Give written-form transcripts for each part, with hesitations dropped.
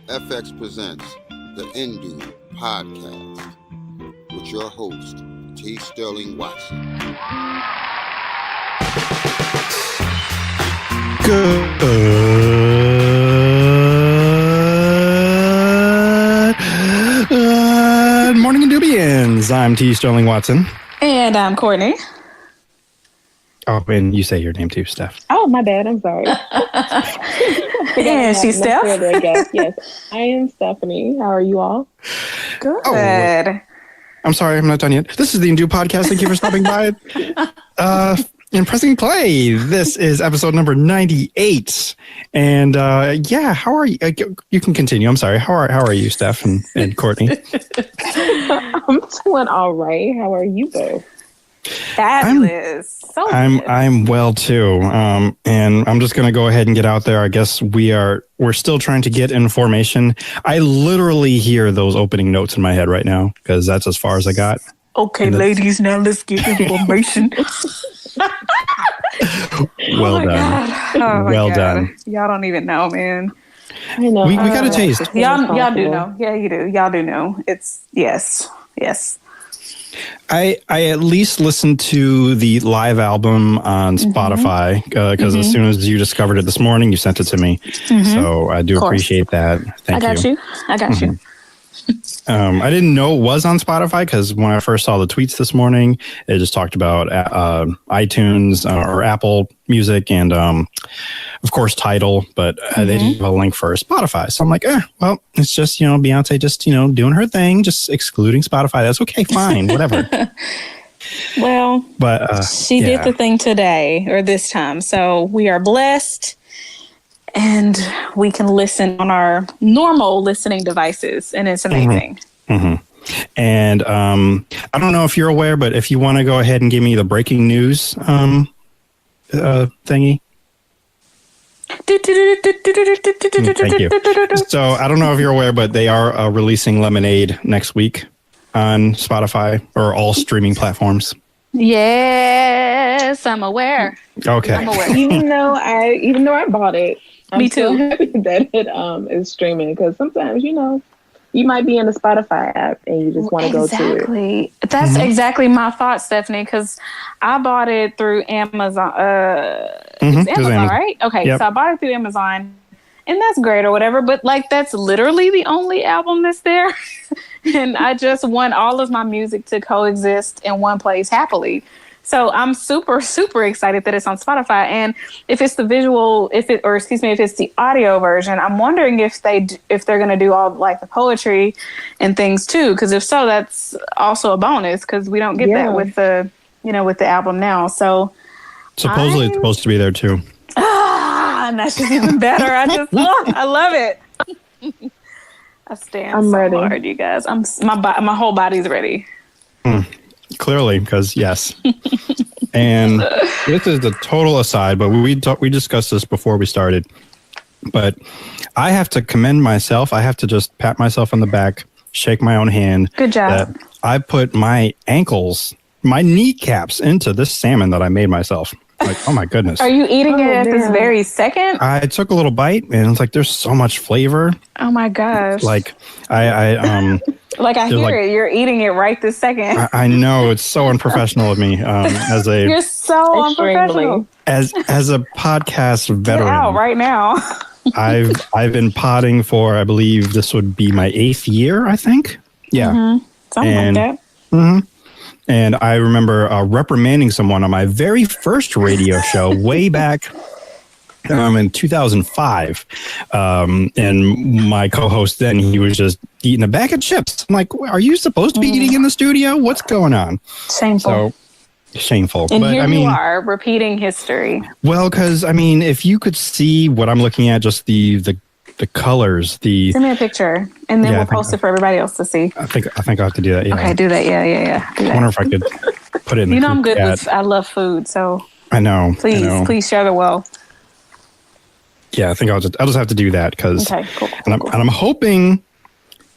FX presents the Indu Podcast with your host, T. Sterling Watson. Good morning, Indubians. I'm T. Sterling Watson. And I'm Kortney. Oh, and you say your name too, Steph. Oh, my bad. I'm sorry. Yeah, she's Steph. Yes, I am Stephanie. How are you all? Good. Oh, I'm sorry, I'm not done yet. This is the Indu Podcast. Thank you for stopping by and pressing play. This is episode number 98. And how are you? You can continue. I'm sorry. How are you, Steph and Kortney? I'm doing all right. How are you both? Fabulous. I'm well too. And I'm just gonna go ahead and get out there. I guess we're still trying to get information. I literally hear those opening notes in my head right now because that's as far as I got. Okay, ladies, now let's get information. Well done. Well done. Y'all don't even know, man. I know. We got a taste. Y'all do know. Yeah, you do. Y'all do know. It's yes. I at least listened to the live album on Spotify because as soon as you discovered it this morning, you sent it to me. So I do appreciate that. Thank you. I got you. I didn't know it was on Spotify because when I first saw the tweets this morning, it just talked about iTunes or Apple Music and, of course, Tidal, but they didn't have a link for Spotify. So I'm like, well, it's just, Beyonce just, doing her thing, just excluding Spotify. That's okay, fine, whatever. Well, but she did the thing today or this time. So we are blessed. And we can listen on our normal listening deviising, and it's amazing. And I don't know if you're aware, but if you want to go ahead and give me the breaking news thingy. Thank you. So I don't know if you're aware, but they are releasing Lemonade next week on Spotify or all streaming platforms. Yes, I'm aware. Okay. I'm aware. Even though I bought it, I'm Me too. so happy that it is streaming because sometimes you might be in the Spotify app and you just want to go to it. Exactly. That's exactly my thought, Stephanie, because I bought it through Amazon. It's Amazon, right? Okay, Yep. So I bought it through Amazon, and that's great or whatever, but that's literally the only album that's there. And I just want all of my music to coexist in one place happily. So I'm super, super excited that it's on Spotify. And if it's the if it's the audio version, I'm wondering if they're going to do all the poetry and things too. Because if so, that's also a bonus because we don't get that with the album now. So supposedly it's supposed to be there too. And that's just even better. I love it. I'm ready. Hard, you guys. My whole body's ready. Clearly, because yes. And this is the total aside, but we discussed this before we started. But I have to commend myself. I have to just pat myself on the back, shake my own hand. Good job. That I put my kneecaps into this salmon that I made myself. Like, oh my goodness. Are you eating it at this very second? I took a little bite and it's like there's so much flavor. Oh my gosh. Like I hear it. You're eating it right this second. I know it's so unprofessional of me. You're so unprofessional. As a podcast veteran. Get out right now. I've been potting for, I believe this would be my 8th year, I think. Yeah. Something like that. And I remember reprimanding someone on my very first radio show way back in 2005. And my co-host then, he was just eating a bag of chips. I'm like, are you supposed to be eating in the studio? What's going on? Shameful. Shameful. And here you are repeating history. Well, because if you could see what I'm looking at, just the colors, send me a picture, and then we'll post it for everybody else to see. I think I have to do that. Yeah. Okay, do that. Yeah. I wonder if I could put it in. I'm good with. I love food, so I know. Please share the wealth. Yeah, I think I'll just have to do that because. Okay, cool. And I'm hoping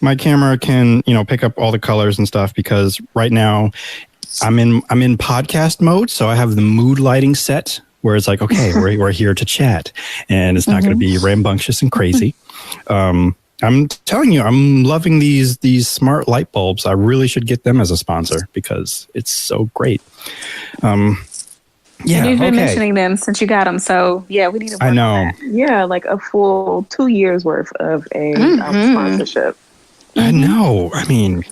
my camera can pick up all the colors and stuff because right now I'm in podcast mode, so I have the mood lighting set where it's like, okay, we're here to chat, and it's not going to be rambunctious and crazy. I'm telling you, I'm loving these smart light bulbs. I really should get them as a sponsor because it's so great. Yeah, and you've been okay. mentioning them since you got them, so yeah, we need to work I know. on that. Yeah, like a full 2 years worth of a sponsorship. I know. I mean,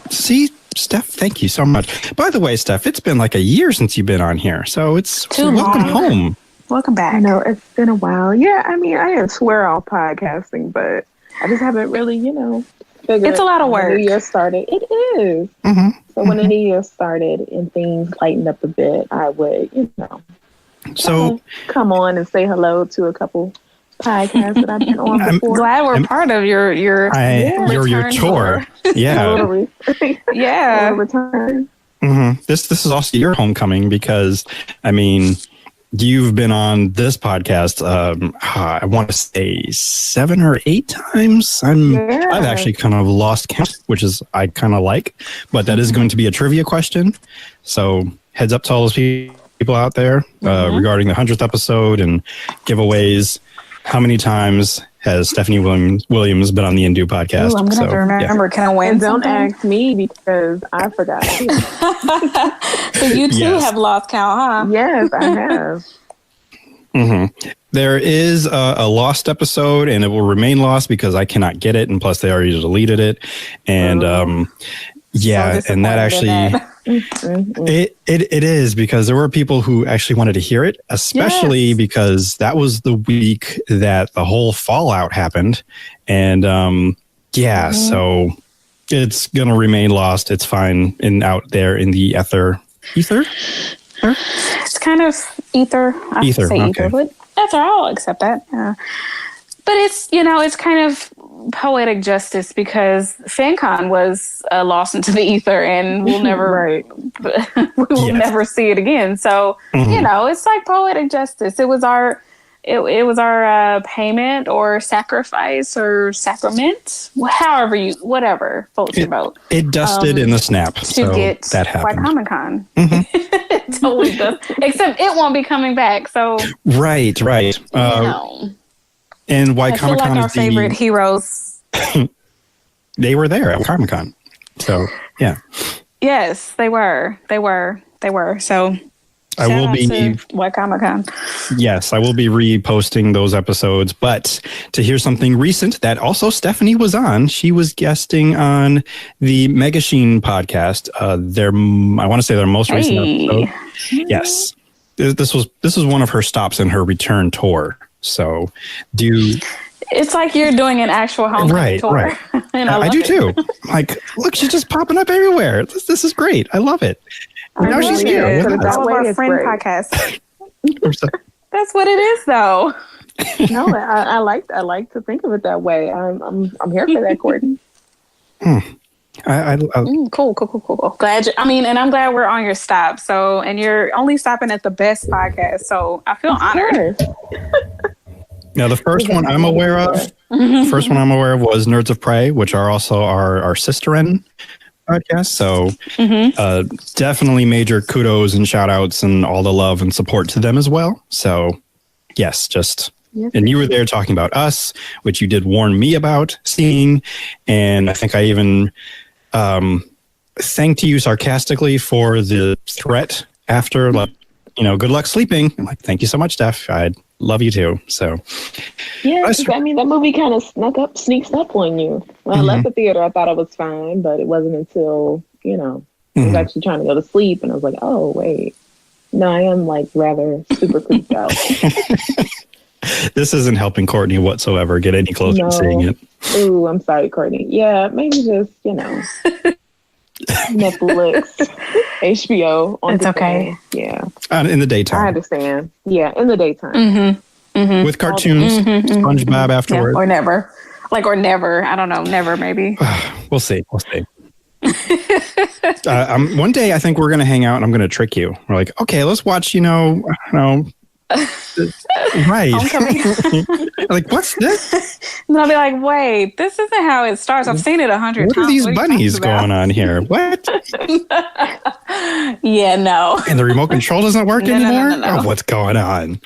see, Steph, thank you so much. By the way, Steph, it's been like a year since you've been on here, so it's welcome home. Welcome back. I know it's been a while. Yeah, I mean, I didn't swear off podcasting, but I just haven't really, figured. It's a lot of work. When the new year started, it is. So when the new year started and things lightened up a bit, I would, So come on and say hello to a couple podcasts that I've been on before. I'm glad we're part of your your tour. Yeah. Totally. Yeah. Return. This is also your homecoming because, I mean, you've been on this podcast, I want to say 7 or 8 times. I've actually kind of lost count, which is I kind of like, but that is going to be a trivia question. So heads up to all those people out there regarding the 100th episode and giveaways. How many times has Stephanie Williams been on the Indu podcast? Ooh, I'm going to have to remember. Yeah. Can I win and don't something? ask me because I forgot. So you too have lost count, huh? Yes, I have. There is a lost episode, and it will remain lost because I cannot get it, and plus they already deleted it. And and that actually it is because there were people who actually wanted to hear it, especially because that was the week that the whole fallout happened, and so it's gonna remain lost. It's fine and out there in the ether. It's kind of ether. I say okay. ether, but ether, I'll accept that. But it's, it's kind of poetic justice because FanCon was lost into the ether and we'll never, we will never see it again. So, it's like poetic justice. It was our, payment or sacrifice or sacrament, whatever floats your boat. It dusted in the snap. To get that happened. White Comic Con. It totally does. Except it won't be coming back. So right. And White Comic Con like our is favorite heroes. They were there at Comic Con. So yeah. Yes, they were. So I will be White Comic Con. Yes, I will be reposting those episodes. But to hear something recent that also Stephanie was on, she was guesting on the Mega Sheen podcast. I want to say their most recent episode. Yes, this was one of her stops in her return tour. So it's like you're doing an actual homecoming tour. Right. And I do too. Like, look, she's just popping up everywhere. This is great. I love it. Now she's here. That's our friend podcast. That's what it is, though. No, I like to think of it that way. I'm here for that, Kortney. Cool. Glad and I'm glad we're on your stop. So, and you're only stopping at the best podcast. So I feel honored. Now, the first one I'm aware of was Nerds of Prey, which are also our sister-in podcast. So definitely major kudos and shout outs and all the love and support to them as well. So yes, and you were there talking about Us, which you did warn me about seeing. And I think I even thanked you sarcastically for the threat after, good luck sleeping. I'm like, thank you so much, Steph. I love you too. So yeah, that movie kind of sneaks up on you. When I left the theater, I thought I was fine, but it wasn't until I was actually trying to go to sleep, and I was like, oh wait, no, I am rather super creeped out. This isn't helping Kortney whatsoever get any closer to seeing it. Ooh, I'm sorry, Kortney. Yeah, maybe just Netflix, HBO. It's okay. Yeah. In the daytime. I understand. Yeah, in the daytime. With cartoons, SpongeBob afterwards. Yeah, or never. Or never. I don't know. Never, maybe. We'll see. One day, I think we're going to hang out and I'm going to trick you. We're like, okay, let's watch, right. Like, what's this? And I'll be like, wait, this isn't how it starts. I've seen it 100 times. What are these bunnies going on here? What? Yeah, no. And the remote control doesn't work anymore? No. Oh, what's going on?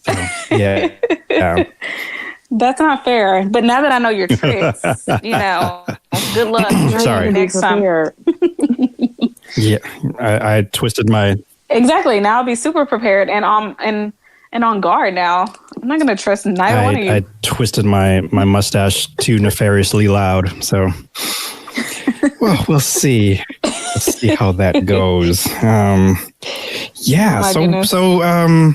So, yeah. That's not fair. But now that I know your tricks, good luck. Sorry. Next time. Yeah, I twisted my... Exactly. Now I'll be super prepared and on guard now. I'm not going to trust neither one of you. I twisted my mustache too nefariously loud. So, well, we'll see. Let's see how that goes. So,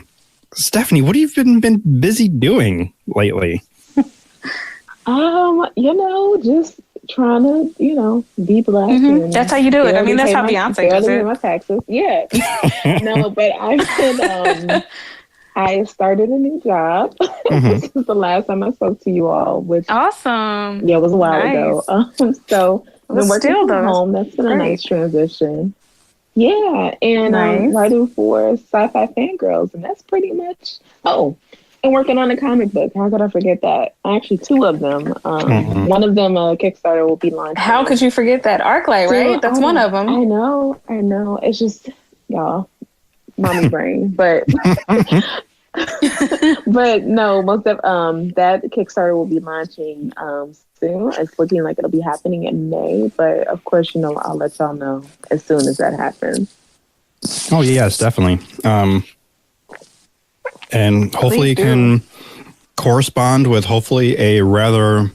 Stephanie, what have you been busy doing lately? Just trying to, be black. Mm-hmm. That's how you do it. I mean, that's how Beyonce does it. My taxes. Yeah. No, but I started a new job. This is the last time I spoke to you all, which awesome. Yeah, it was a while ago. So I've been working from home. That's been a nice transition. Yeah, and I'm writing for Sci-Fi Fangirls, and that's pretty much. Oh, and working on a comic book. How could I forget that? Actually, 2 of them. One of them, Kickstarter, will be launched. How could you forget that? Arclight, right? That's one of them. I know. It's just, y'all, mommy brain. But but no, most of that Kickstarter will be launching soon. It's looking like it'll be happening in May. But of course, I'll let y'all know as soon as that happens. Oh yes, definitely. And hopefully it can correspond with hopefully a rather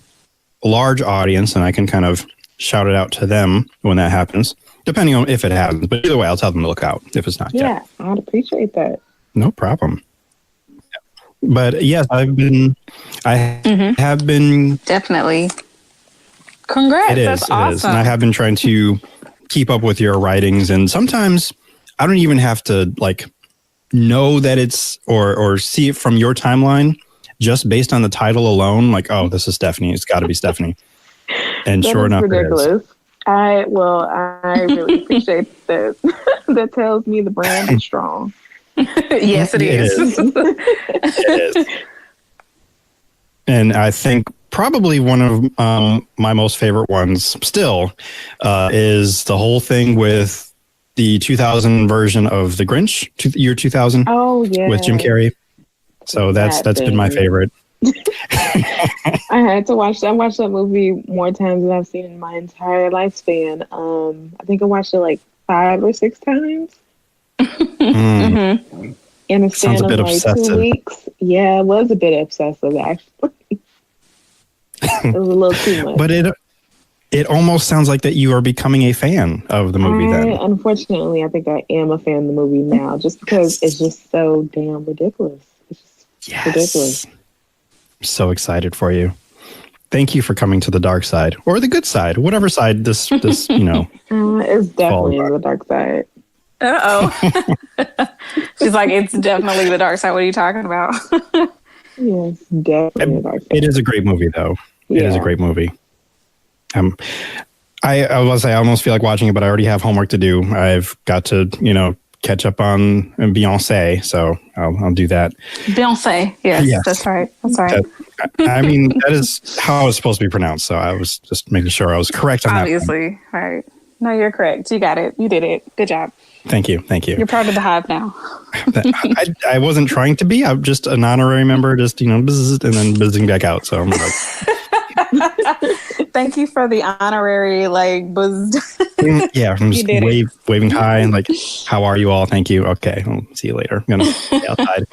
large audience, and I can kind of shout it out to them when that happens, depending on if it happens. But either way, I'll tell them to look out if it's not yet. Yeah, I'd appreciate that. No problem. But yes, I have been definitely. Congrats! That's awesome. And I have been trying to keep up with your writings, and sometimes I don't even have to know that it's or see it from your timeline just based on the title alone. Like, oh, this is Stephanie. It's got to be Stephanie. And sure enough, ridiculous. It is. I really appreciate that. That tells me the brand is strong. Yes, it is. It is. And I think probably one of my most favorite ones still is the whole thing with the 2000 version of The Grinch, year 2000. Oh, yeah. With Jim Carrey. So that's been my favorite. I had to watch that. I watched that movie more times than I've seen in my entire lifespan. I think I watched it 5 or 6 times. Mm-hmm. In a span of obsessive. 2 weeks. Yeah, it was a bit obsessive, actually. It was a little too much. But it almost sounds like that you are becoming a fan of the movie then. Unfortunately, I think I am a fan of the movie now, just because it's just so damn ridiculous. It's just ridiculous. I'm so excited for you. Thank you for coming to the dark side, or the good side, whatever side this it's definitely the dark side. Uh-oh. She's like, it's definitely the dark side. What are you talking about? Yes, definitely the dark side. It is a great movie, though. Yeah. It is a great movie. I will say I almost feel like watching it, but I already have homework to do. I've got to, catch up on Beyonce, so I'll do that. Beyonce, yes. That's right. That's right. That is how it's supposed to be pronounced. So I was just making sure I was correct on Obviously, that. Right. No, you're correct. You got it. You did it. Good job. Thank you. You're part of the hive now. I wasn't trying to be. I'm just an honorary member, just, bzzz, and then buzzing back out. So I'm like... Thank you for the honorary, buzzed. Yeah, I'm just waving hi and how are you all? Thank you. Okay, I'll see you later. I'm gonna stay outside.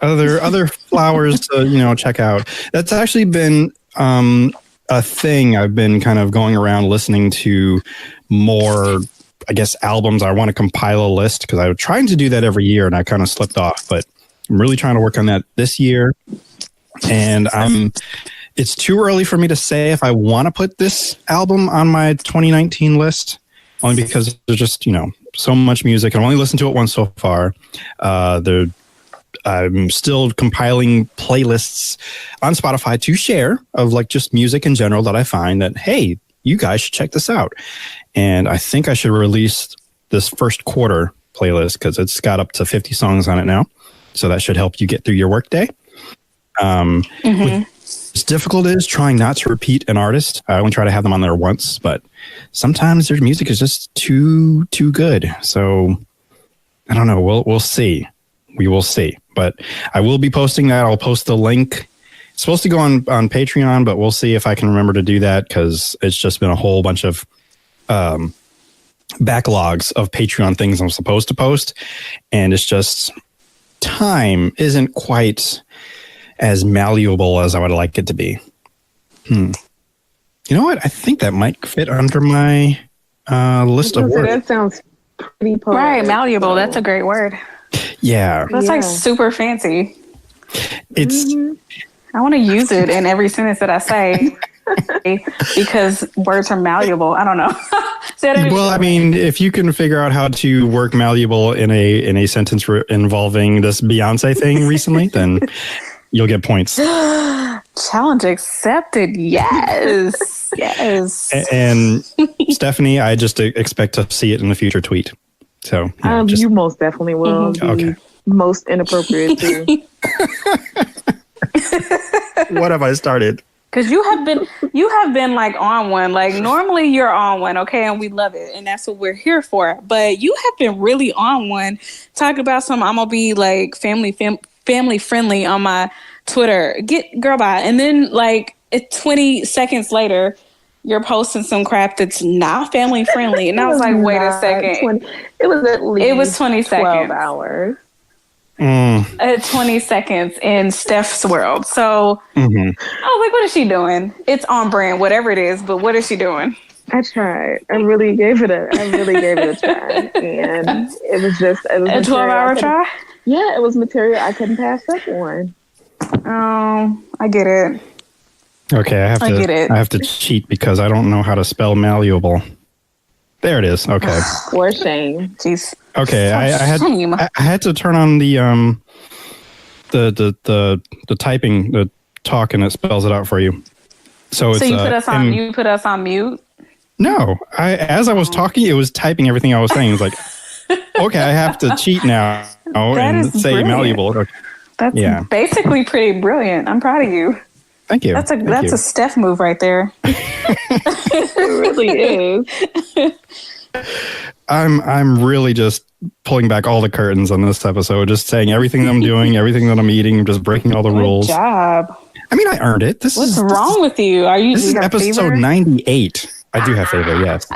Other flowers to check out. That's actually been a thing. I've been kind of going around listening to more, I guess, albums. I want to compile a list because I was trying to do that every year and I kind of slipped off. But I'm really trying to work on that this year, and it's too early for me to say if I want to put this album on my 2019 list, only because there's just, so much music. I've only listened to it once so far. I'm still compiling playlists on Spotify to share of just music in general that I find that, hey, you guys should check this out. And I think I should release this first quarter playlist because it's got up to 50 songs on it now. So that should help you get through your workday. As difficult it is trying not to repeat an artist. I only try to have them on there once, but sometimes their music is just too good. So I don't know. We'll see. We will see. But I will be posting that. I'll post the link supposed to go on Patreon, but we'll see if I can remember to do that because it's just been a whole bunch of backlogs of Patreon things I'm supposed to post. And it's just time isn't quite as malleable as I would like it to be. You know what? I think that might fit under my list of words. That sounds pretty poetic. Right, malleable. That's a great word. Yeah. That's like super fancy. It's. I want to use it in every sentence that I say because words are malleable. I don't know. Well, I mean, if you can figure out how to work malleable in a sentence involving this Beyonce thing recently, then you'll get points. Challenge accepted. Yes. Yes. And Stephanie, I just expect to see it in the future tweet. So you most definitely will. Okay. Most inappropriate too. What have I started? Because you have been like on one. Like normally you're on one, okay, and we love it, and that's what we're here for. But you have been really on one, talking about I'm gonna be like family friendly on my Twitter. Girl bye. And then like 20 seconds later, you're posting some crap that's not family friendly, and I was like, wait a second. It was at least. It was 20 seconds. 12 hours. 20 seconds in Steph's world. So I was like, what is she doing? It's on brand, whatever it is, but what is she doing? I tried. I really gave it a try. And it was a 12-hour try? Yeah, it was material I couldn't pass up on. Oh, I get it. Okay, I have to cheat because I don't know how to spell malleable. There it is. Okay. For shame. Jeez. Okay, I had to turn on the typing, the talk, and it spells it out for you. So it's you put us on mute? No, as I was talking, it was typing everything I was saying. It was like, okay, I have to cheat now and say brilliant. Malleable. Okay. That's basically pretty brilliant. I'm proud of you. Thank you. That's a Steph move right there. It really is. I'm really just pulling back all the curtains on this episode, just saying everything that I'm doing, everything that I'm eating, just breaking all the rules. Good job. I mean, I earned it. What's wrong with you? This is episode fever? 98. I do have favor, yes.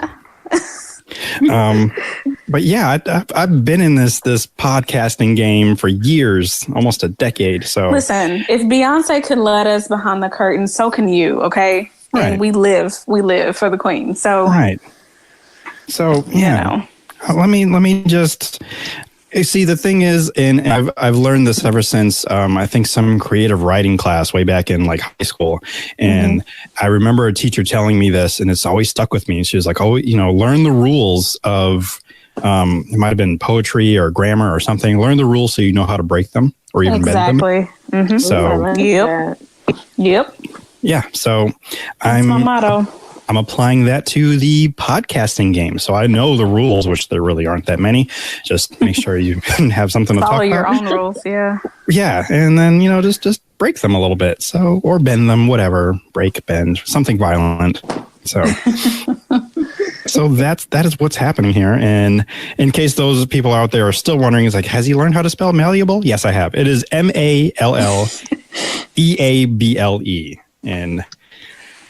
But yeah, I've been in this podcasting game for years, almost a decade. So listen, if Beyonce could let us behind the curtain, so can you. Okay, right. And we live for the queen. So right. So yeah, let me just see. The thing is, and I've learned this ever since I think some creative writing class way back in like high school, and I remember a teacher telling me this, and it's always stuck with me. And she was like, "Oh, learn the rules of it might have been poetry or grammar or something. Learn the rules so you know how to break them or even bend them." Mm-hmm. So yep. Yeah. So that's my motto. I'm applying that to the podcasting game. So I know the rules, which there really aren't that many. Just make sure you have something to talk about. Follow your own rules, yeah. Yeah, and then, just break them a little bit. So, or bend them, whatever. Break, bend, something violent. So that is what's happening here. And in case those people out there are still wondering, it's like, has he learned how to spell malleable? Yes, I have. It is MALLEABLE. And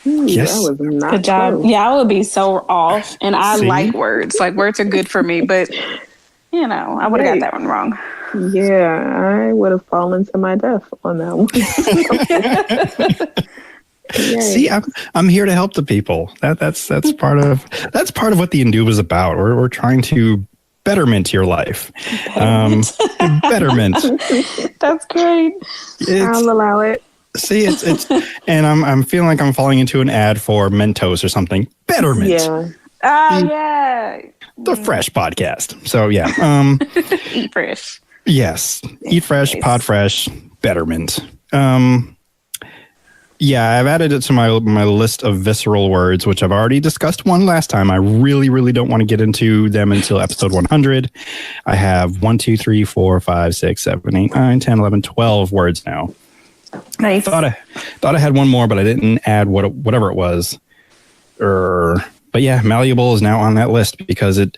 yes. That was not good job. close. Yeah, I would be so off. And I like words. Like words are good for me, but I would have got that one wrong. Yeah, I would have fallen to my death on that one. See, I'm here to help the people. That's part of what the Endue is about. We're trying to betterment your life. Betterment. That's great. I'll allow it. See, it's and I'm feeling like I'm falling into an ad for Mentos or something. Betterment. Yeah. Yeah. The Fresh podcast. So yeah. Eat fresh. Yes. Eat fresh, nice. Pod fresh, betterment. Yeah, I've added it to my list of visceral words, which I've already discussed one last time. I really, really don't want to get into them until episode 100. I have 1, 2, 3, 4, 5, 6, 7, 8, 9, 10, 11, 12 words now. Nice. Thought I had one more, but I didn't add whatever it was. But yeah, malleable is now on that list because it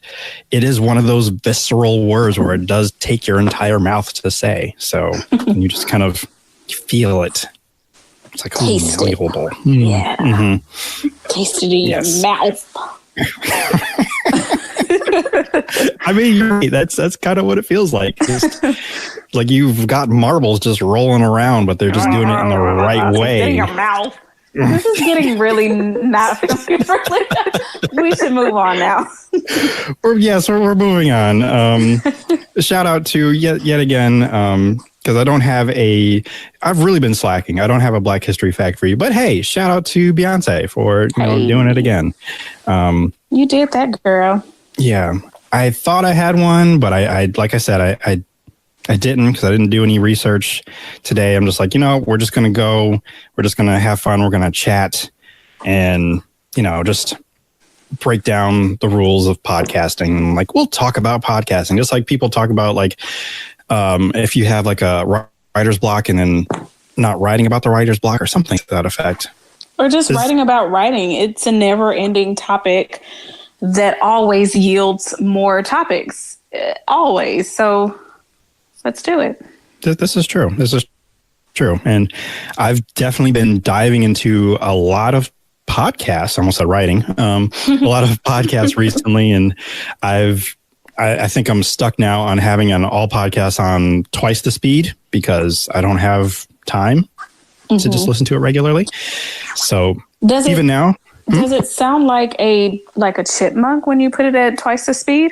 is one of those visceral words where it does take your entire mouth to say. So you just kind of feel it. It's like, taste it. Yeah. Mm-hmm. Taste it in your mouth. I mean, you're right. That's kind of what it feels like. Just like you've got marbles just rolling around, but they're just doing it in the right way. In your mouth. This is getting really not family friendly. We should move on now. We're moving on. Shout out to yet again, because I don't have I've really been slacking. I don't have a Black History fact for you, but hey, shout out to Beyonce for doing it again. You did that, girl. Yeah, I thought I had one, but I like I said, I didn't, because I didn't do any research today. I'm just like, we're just going to go. We're just going to have fun. We're going to chat and, just break down the rules of podcasting. Like, we'll talk about podcasting, just like people talk about, like, if you have like a writer's block and then not writing about the writer's block or something to that effect. Or just writing about writing. It's a never ending topic that always yields more topics. Always. So let's do it. This is true. And I've definitely been diving into a lot of podcasts, almost said writing, a lot of podcasts recently. And I think I'm stuck now on having an all podcast on twice the speed because I don't have time to just listen to it regularly. So does it sound like a chipmunk when you put it at twice the speed?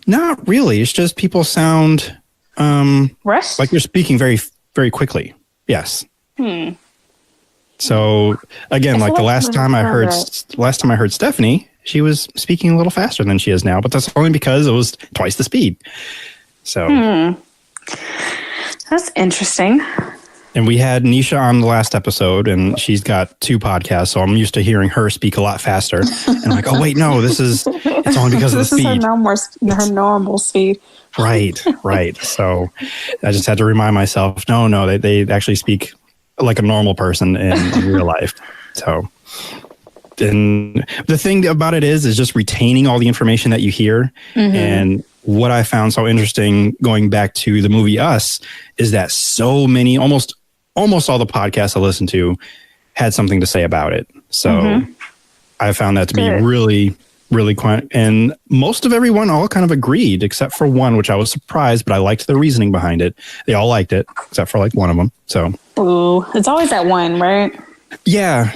Not really. It's just people sound rushed, like you're speaking very, very quickly. Yes. So again, like the last time I heard Stephanie, she was speaking a little faster than she is now, but that's only because it was twice the speed. So that's interesting. And we had Nisha on the last episode, and she's got 2 podcasts, so I'm used to hearing her speak a lot faster. And I'm like, oh wait, no, it's only because of the speed. This is her normal speed. Right. So I just had to remind myself, no, they actually speak like a normal person in real life. So, and the thing about it is just retaining all the information that you hear. And what I found so interesting going back to the movie Us is that so many, almost all the podcasts I listened to had something to say about it. So I found that to be really, really quite, and most of everyone all kind of agreed except for one, which I was surprised, but I liked the reasoning behind it. They all liked it except for like one of them. So, ooh, it's always that one, right? Yeah.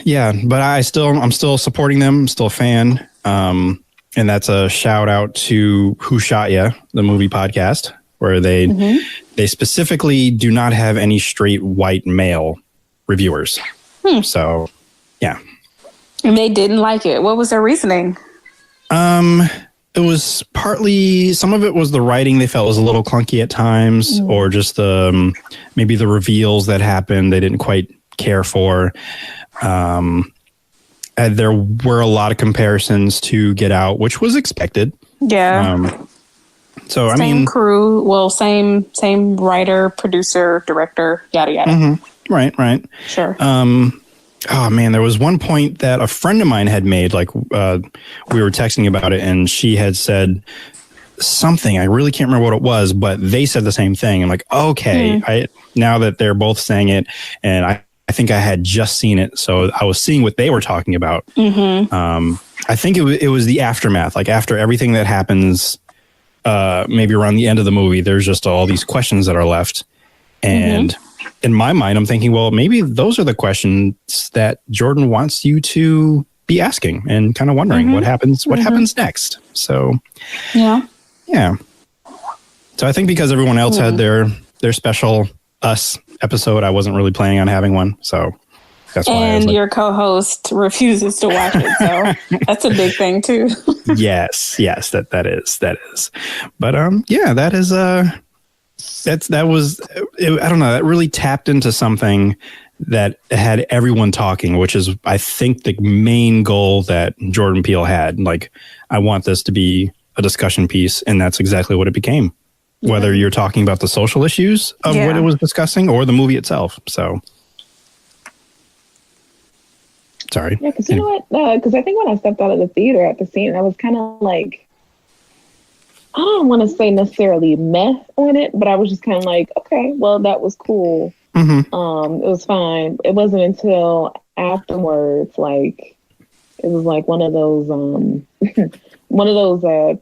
But I'm still supporting them. I'm still a fan. And that's a shout out to Who Shot Ya, the movie podcast, where they specifically do not have any straight white male reviewers. So, yeah. And they didn't like it. What was their reasoning? It was partly, some of it was the writing they felt was a little clunky at times, or just the maybe the reveals that happened they didn't quite care for. There were a lot of comparisons to Get Out, which was expected. Yeah. So same crew, well, same writer, producer, director, yada yada. Right. Sure. Oh man, there was one point that a friend of mine had made. Like we were texting about it, and she had said something. I really can't remember what it was, but they said the same thing. I'm like, okay, now that they're both saying it, and I think I had just seen it, so I was seeing what they were talking about. I think it was the aftermath, like after everything that happens, maybe around the end of the movie, there's just all these questions that are left. And in my mind, I'm thinking, well, maybe those are the questions that Jordan wants you to be asking and kind of wondering what happens next. So, yeah. So I think because everyone else had their special Us episode, I wasn't really planning on having one. So that's why. And your co-host refuses to watch it. So that's a big thing too. yes, that is. But yeah, that is that was I don't know, that really tapped into something that had everyone talking, which is I think the main goal that Jordan Peele had. Like, I want this to be a discussion piece, and that's exactly what it became. Whether you're talking about the social issues of what it was discussing or the movie itself. So, sorry. Yeah, because you know what? Because I think when I stepped out of the theater at the scene, I was kind of like, I don't want to say necessarily meh on it, but I was just kind of like, okay, well, that was cool. It was fine. It wasn't until afterwards, like it was like one of those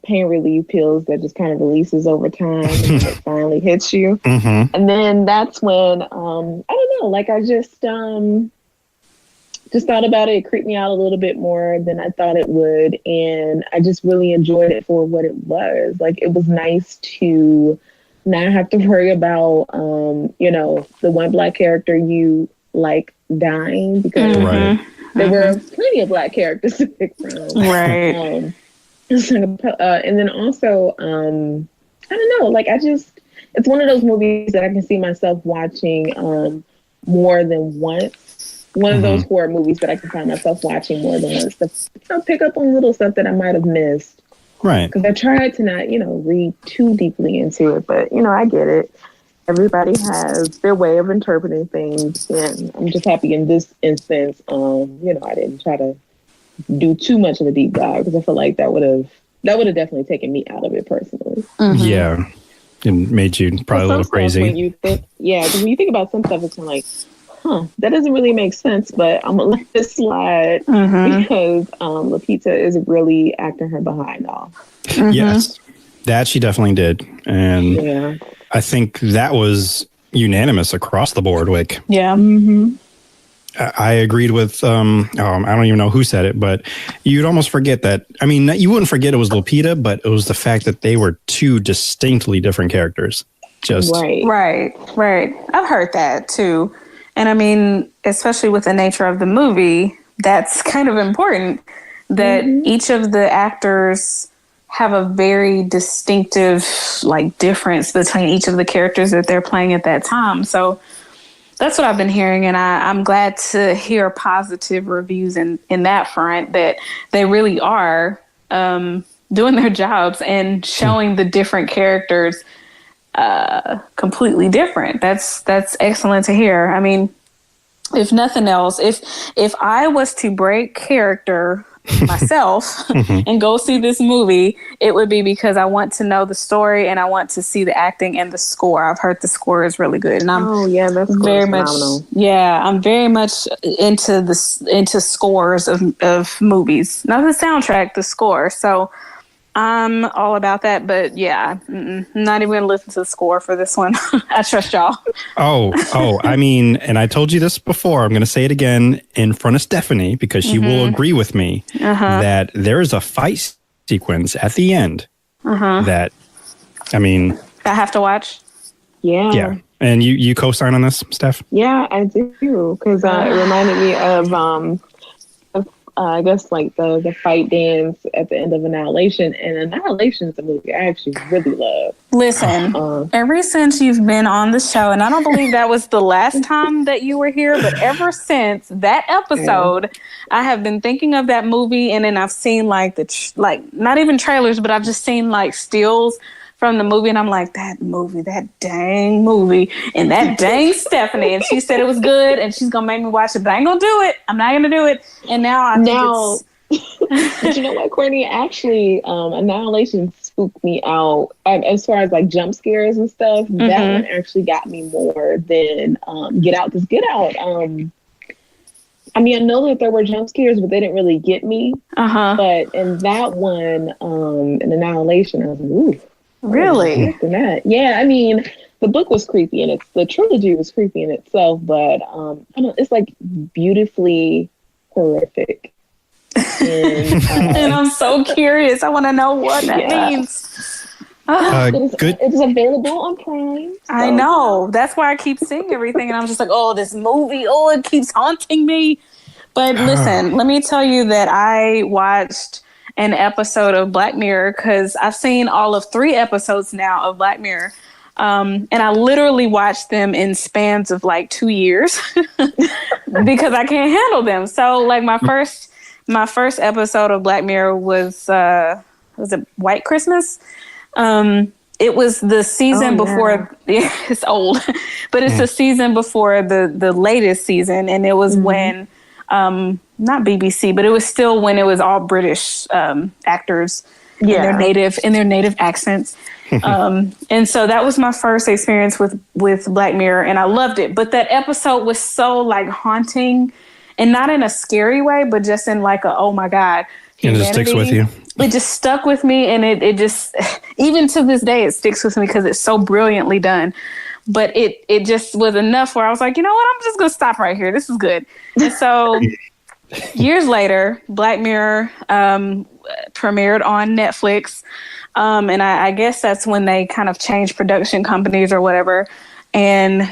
pain relief pills that just kind of releases over time and it finally hits you. And then that's when I don't know, like I just thought about it. It creeped me out a little bit more than I thought it would, and I just really enjoyed it for what it was. Like it was nice to not have to worry about the one Black character you like dying, because there were plenty of Black characters to pick from. Right. And then also, I don't know, like it's one of those movies that I can see myself watching more than once. One of those horror movies that I can find myself watching more than once to pick up on little stuff that I might have missed. Right. Because I tried to not, read too deeply into it, but, I get it. Everybody has their way of interpreting things, and I'm just happy in this instance, I didn't try to do too much of a deep dive, because I feel like that would have definitely taken me out of it personally. Yeah. It made you probably a little crazy. Because when you think about some stuff, it's kind of like, that doesn't really make sense, but I'm going to let this slide because Lupita is really acting her behind off. Yes, that she definitely did. And I think that was unanimous across the board, Wick. Yeah. I agreed with, I don't even know who said it, but you'd almost forget that. I mean, you wouldn't forget it was Lupita, but it was the fact that they were two distinctly different characters. Right. I've heard that too. And I mean, especially with the nature of the movie, that's kind of important that each of the actors have a very distinctive, difference between each of the characters that they're playing at that time. So that's what I've been hearing. And I'm glad to hear positive reviews in that front, that they really are doing their jobs and showing the different characters completely different. That's excellent to hear. I mean, if nothing else, if I was to break character myself and go see this movie, it would be because I want to know the story and I want to see the acting and the score. I've heard the score is really good, and I'm that's very much I'm very much into scores of movies, not the soundtrack, the score. So I'm all about that, but I'm not even gonna listen to the score for this one. I trust y'all. I mean, and I told you this before, I'm gonna say it again in front of Stephanie, because she will agree with me that there is a fight sequence at the end that, I mean, I have to watch. Yeah. And you co-sign on this, Steph? Yeah, I do, because it reminded me of I guess the fight dance at the end of Annihilation, and Annihilation is a movie I actually really love. Listen, ever since you've been on the show, and I don't believe that was the last time that you were here, but ever since that episode, I have been thinking of that movie, and then I've seen not even trailers, but I've just seen stills from the movie, and I'm like, that dang movie, and that dang Stephanie, and she said it was good, and she's gonna make me watch it, but I ain't gonna do it. I'm not gonna do it. And now I think but you know what, Kortney? Actually, Annihilation spooked me out as far as jump scares and stuff. That one actually got me more than Get Out. Because Get Out, I mean, I know that there were jump scares, but they didn't really get me. But in that one, in Annihilation, I was like, ooh. Really? That. Yeah, I mean, the book was creepy, and the trilogy was creepy in itself, but it's beautifully horrific. And I'm so curious. I want to know what that means. It's available on Prime. So. I know. That's why I keep seeing everything, and I'm just like, oh, this movie, it keeps haunting me. But listen, let me tell you that I watched an episode of Black Mirror, because I've seen all of 3 episodes now of Black Mirror. And I literally watched them in spans of 2 years because I can't handle them. So my first episode of Black Mirror was it White Christmas? It was the season before. Yeah, it's old, but it's the season before the latest season, and it was when not BBC, but it was still when it was all British actors in their native accents. And so that was my first experience with Black Mirror, and I loved it. But that episode was so like haunting, and not in a scary way, but just in like a, oh my God, humanity. And it sticks with you. It just stuck with me, and it just, even to this day, it sticks with me because it's so brilliantly done. But it just was enough where I was like, you know what, I'm just gonna stop right here. This is good. And so years later, Black Mirror premiered on Netflix. And I guess that's when they kind of changed production companies or whatever. And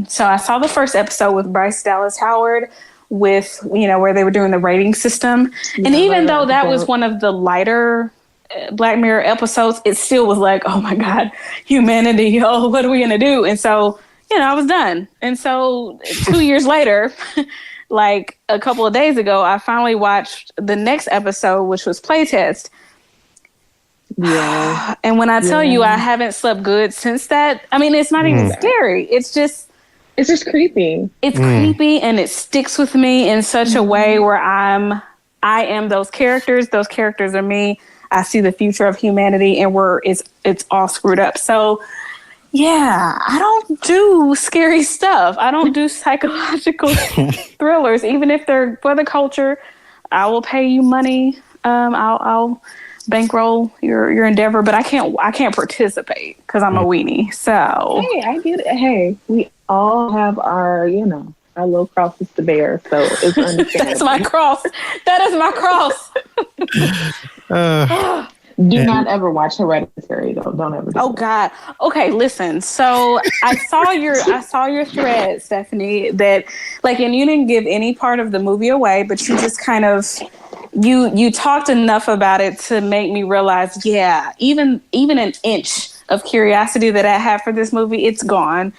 so I saw the first episode with Bryce Dallas Howard with, where they were doing the rating system. Yeah, and even though that was one of the lighter Black Mirror episodes, it still was like, oh my God, humanity, oh, what are we going to do? And so, I was done. And so 2 years later, like a couple of days ago, I finally watched the next episode, which was Playtest. Yeah. And when I tell you I haven't slept good since that, I mean, it's not even scary. It's just creepy. It's creepy, and it sticks with me in such a way where I am those characters. Those characters are me. I see the future of humanity, and it's all screwed up. So yeah, I don't do scary stuff. I don't do psychological thrillers, even if they're for the culture. I will pay you money. I'll bankroll your endeavor, but I can't participate because I'm a weenie. So hey, I get it. Hey, we all have our our little crosses to bear, so it's understandable. That's my cross. That is my cross. Do not ever watch Hereditary, though. Don't ever. Oh God. Okay, listen. So I saw your thread, Stephanie, that and you didn't give any part of the movie away, but you just kind of you talked enough about it to make me realize, yeah, even an inch of curiosity that I had for this movie, it's gone,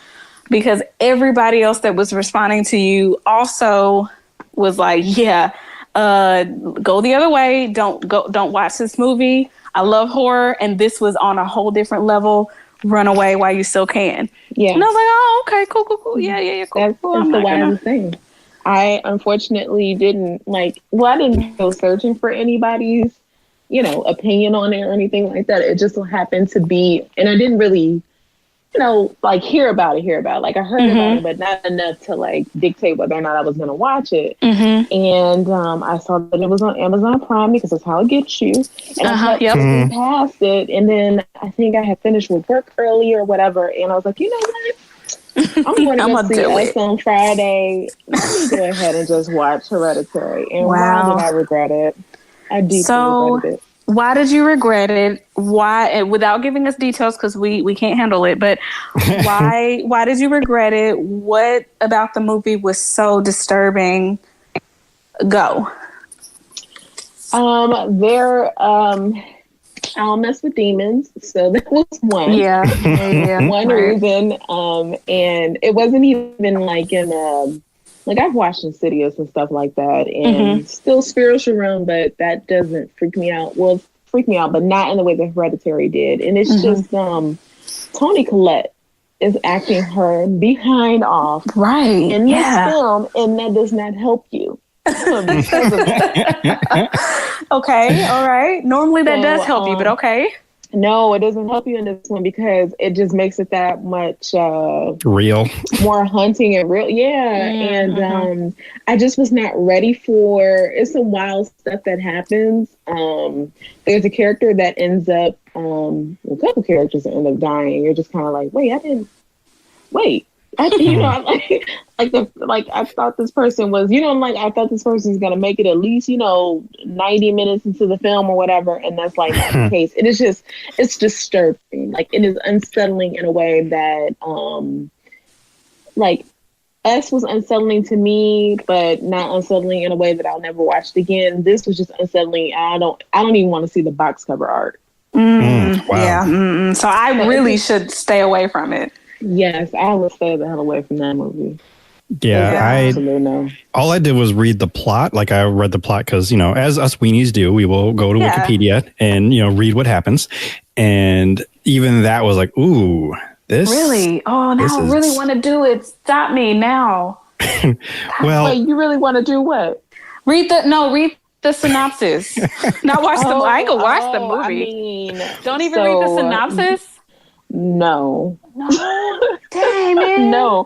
because everybody else that was responding to you also was like, yeah, go the other way. Don't watch this movie. I love horror, and this was on a whole different level. Run away while you still can. Yeah. And I was like, oh, okay, cool. Yeah, cool. That's the wisest thing. I unfortunately didn't I didn't go searching for anybody's, opinion on it or anything like that. It just so happened to be, and I didn't really, hear about it. Like I heard about it, but not enough to dictate whether or not I was going to watch it. And I saw that it was on Amazon Prime, because that's how it gets you. And I kept past it. And then I think I had finished with work earlier or whatever. And I was like, you know what? I'm going to go see us on Friday. Let me go ahead and just watch Hereditary. And wow, did I regret it. I deeply regretted it. Why did you regret it? Why, without giving us details, because we can't handle it, but why did you regret it? What about the movie was so disturbing? Go. I'll mess with demons, so that was one. Yeah. One reason. And it wasn't even I've watched Insidious and stuff like that, and still spiritual realm, but that doesn't freak me out. Well, it freaked me out, but not in the way that Hereditary did. And it's just Toni Collette is acting her behind off in this film, and that does not help you. Okay, all right. Normally that does help you, but okay. No, it doesn't help you in this one, because it just makes it that much real, more hunting and real. And I just was not ready for. It's some wild stuff that happens. There's a character that ends up, a couple characters that end up dying. You're just kind of like, wait. I thought this person was, I thought this person's going to make it at least, 90 minutes into the film or whatever. And that's not the case. It is just, it's disturbing. It is unsettling in a way that, Us was unsettling to me, but not unsettling in a way that I'll never watch it again. This was just unsettling. I don't even want to see the box cover art. Wow. Yeah. So I really should stay away from it. Yes, I will stay the hell away from that movie. Yeah, all I did was read the plot. I read the plot because, as us weenies do, we will go to Wikipedia and, read what happens. And even that was like, ooh, this. Really? Oh, now I really want to do it. Stop me now. Well. Wait, you really want to do what? Read the synopsis. Not watch the. I ain't gonna watch the movie. I mean, don't even read the synopsis. No. Dang, man. No,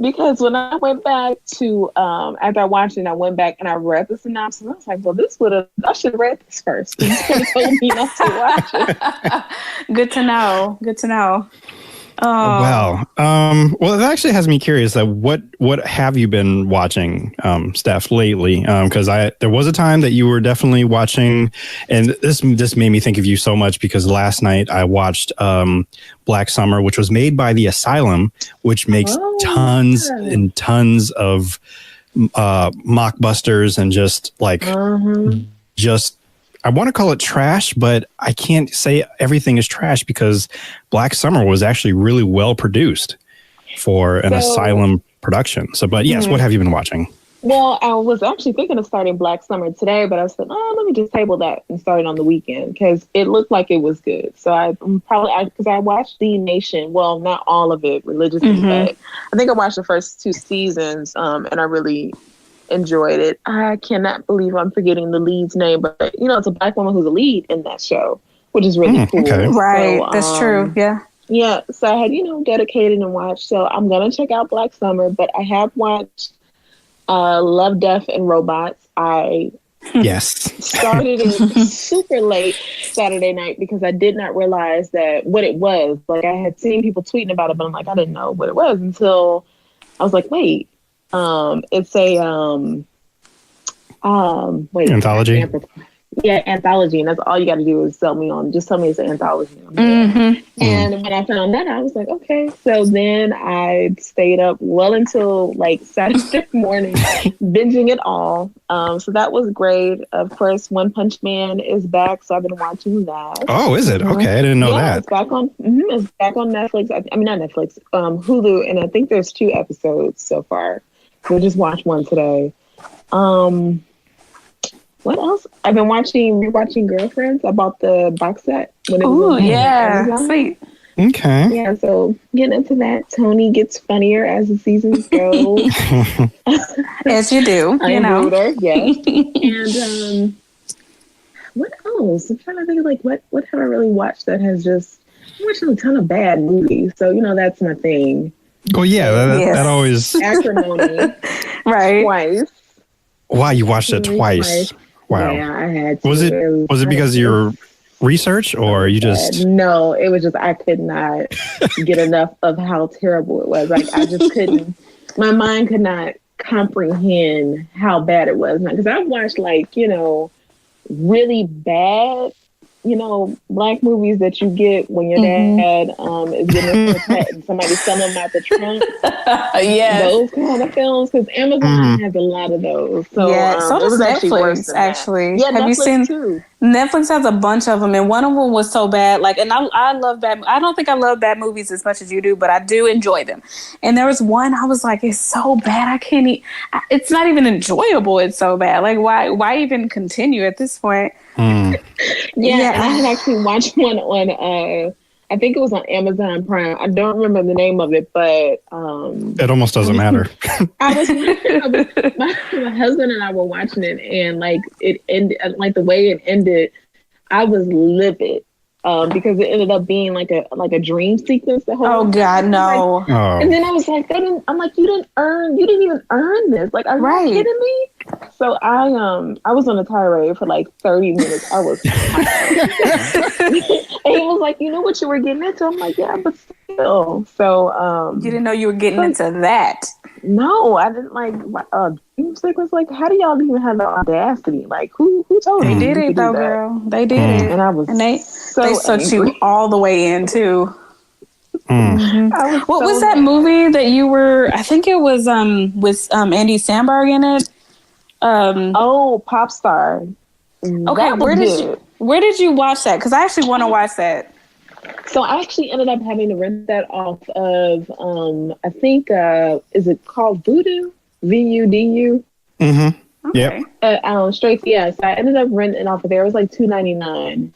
because when I went back to after I watched it, I went back and I read the synopsis. I was like, well, I should have read this first. You told me not to watch it. Good to know. Good to know. Well, it actually has me curious that what have you been watching, Steph, lately? Because there was a time that you were definitely watching, and this made me think of you so much because last night I watched Black Summer, which was made by The Asylum, which makes tons and tons of mockbusters and just like just. I want to call it trash, but I can't say everything is trash because Black Summer was actually really well produced for an Asylum production. So, but yes, what have you been watching? Well, I was actually thinking of starting Black Summer today, but I said, let me just table that and start it on the weekend because it looked like it was good. So because I watched The Nation, well, not all of it religiously, but I think I watched the first 2 seasons and I really enjoyed it. I cannot believe I'm forgetting the lead's name, but it's a Black woman who's a lead in that show, which is really cool. Okay. Right, so, that's true. Yeah. So I had dedicated and watched. So I'm gonna check out Black Summer, but I have watched Love, Death, and Robots. I started it super late Saturday night because I did not realize what it was. Like I had seen people tweeting about it, but I'm like, I didn't know what it was until I was like, wait. It's a anthology. Yeah, anthology, and that's all you got to do is tell me it's an anthology. And when I found that, I was like, okay. So then I stayed up well until like Saturday morning, binging it all. So that was great. Of course, One Punch Man is back, so I've been watching that. Oh, is it? Okay, I didn't know that. It's back on. It's back on Netflix. I mean, not Netflix. Hulu, and I think there's 2 episodes so far. We'll just watch one today. What else? I've been rewatching Girlfriends. I bought the box set. Oh, yeah. Sweet. Okay. Yeah, so getting into that. Tony gets funnier as the seasons go. As you do, Ruder, yes. And what else? I'm trying to think of like what have I really watched that has just I'm watching a ton of bad movies. So, that's my thing. Oh yeah, that always acrimony. Right. Twice. Wow, you watched it twice. Wow. Yeah, I had to. Was it because of your research or you just No, it was just I could not get enough of how terrible it was. Like I just couldn't my mind could not comprehend how bad it was. Because I've watched really bad Black movies that you get when your dad is getting a pet and somebody's selling them out the trunk. Those kind of films, because Amazon has a lot of those. So, so does Netflix, actually. Yeah, have Netflix you seen? Too. Netflix has a bunch of them, and one of them was so bad. Like, and I love bad. I don't think I love bad movies as much as you do, but I do enjoy them. And there was one I was like, it's so bad, I can't. It's not even enjoyable. It's so bad. Like, why even continue at this point? And I had actually watched one on I think it was on Amazon Prime. I don't remember the name of it, but it almost doesn't matter. my husband and I were watching it, and like it ended, like the way it ended, I was livid. Because it ended up being like a dream sequence. The whole oh God, no! And then I was like, I'm like, you didn't even earn this. Like, are you kidding me? So I was on a tirade for like 30 minutes. I was, and he was like, you know what you were getting into? I'm like, yeah, but still. So you didn't know you were getting into that. No, I didn't like. Dream sequence. Like, how do y'all even have the audacity? Like, who told you? They did it though, girl. They did it, and I was. And they sucked you all the way in too. Mm. What was that movie that you were? I think it was with Andy Samberg in it. Pop Star. Okay, where did you watch that? Because I actually want to watch that. So I actually ended up having to rent that off of I think is it called Vudu? VUDU? Mm-hmm. Yep. Straight to, yes. I ended up renting it off of there. It was like $2.99.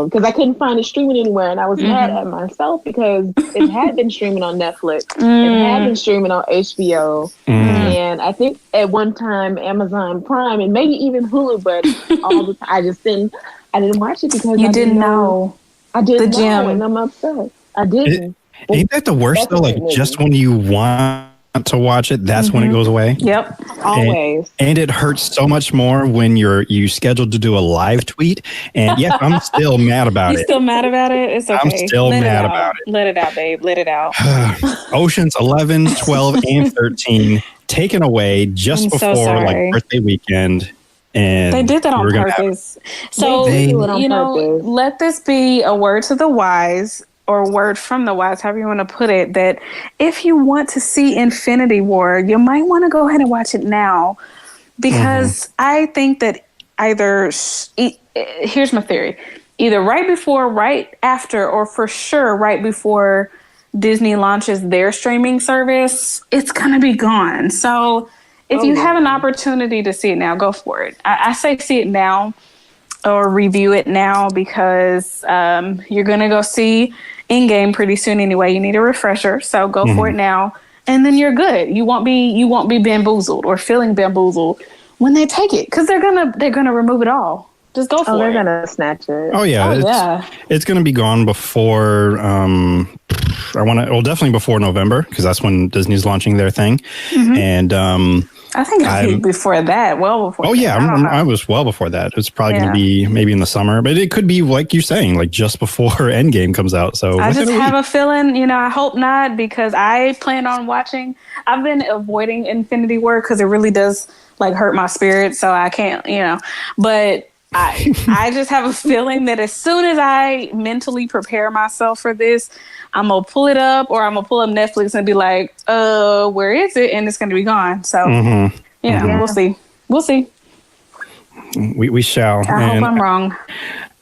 Because I couldn't find it streaming anywhere, and I was mad at myself because it had been streaming on Netflix. It had been streaming on HBO, and I think at one time Amazon Prime, and maybe even Hulu. But all the time, I didn't watch it because you didn't know. I didn't the know, gem. and I'm upset. I didn't. Ain't that the worst though? Like just when you want to watch it, that's when it goes away. Yep. Always. And it hurts so much more when you scheduled to do a live tweet. And yeah, I'm still mad about it. You still mad about it? It's okay. I'm still mad about it. Let it out, babe. Let it out. Oceans 11, 12, and 13 taken away just before like birthday weekend. And they did that on purpose. So, let this be a word to the wise, or word from the wise, however you want to put it, that if you want to see Infinity War, you might want to go ahead and watch it now. Because I think that here's my theory, either right before, right after, or for sure right before Disney launches their streaming service, it's going to be gone. So if you have an opportunity to see it now, go for it. I say see it now or review it now because you're going to go see Endgame pretty soon anyway. You need a refresher, so go for it now, and then you're good. You won't be bamboozled or feeling bamboozled when they take it, because they're gonna remove it all. Just go for it. They're gonna snatch it. Oh yeah, it's gonna be gone before. Definitely before November, because that's when Disney's launching their thing, and I think it'll be before that, well before. Oh yeah, I was well before that. It's probably going to be maybe in the summer, but it could be like you're saying, like just before Endgame comes out. So I just have a feeling, I hope not, because I plan on watching. I've been avoiding Infinity War because it really does like hurt my spirit, so I can't, But I just have a feeling that as soon as I mentally prepare myself for this, I'm going to pull it up, or I'm going to pull up Netflix and be like, where is it? And it's going to be gone. So, we'll see. We'll see. We shall. I hope I'm wrong.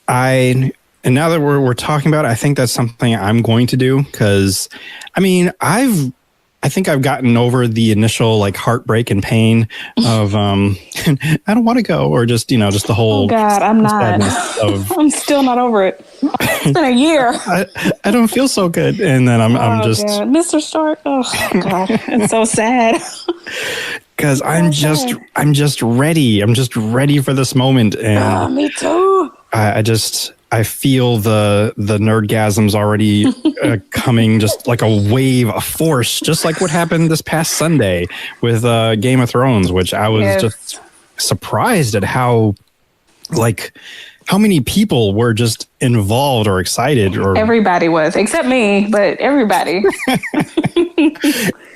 And now that we're talking about it, I think that's something I'm going to do, because, I think I've gotten over the initial like heartbreak and pain of I don't want to go, or just just the whole. Oh God, I'm not. I'm still not over it. It's been a year. I don't feel so good, and then I'm just God. Mr. Stark. Oh God, it's so sad. Because I'm just ready. I'm just ready for this moment, and me too. I feel the nerdgasms already coming, just like a wave, a force, just like what happened this past Sunday with Game of Thrones, which I was just surprised at how many people were just involved or excited. Or everybody was, except me, but everybody.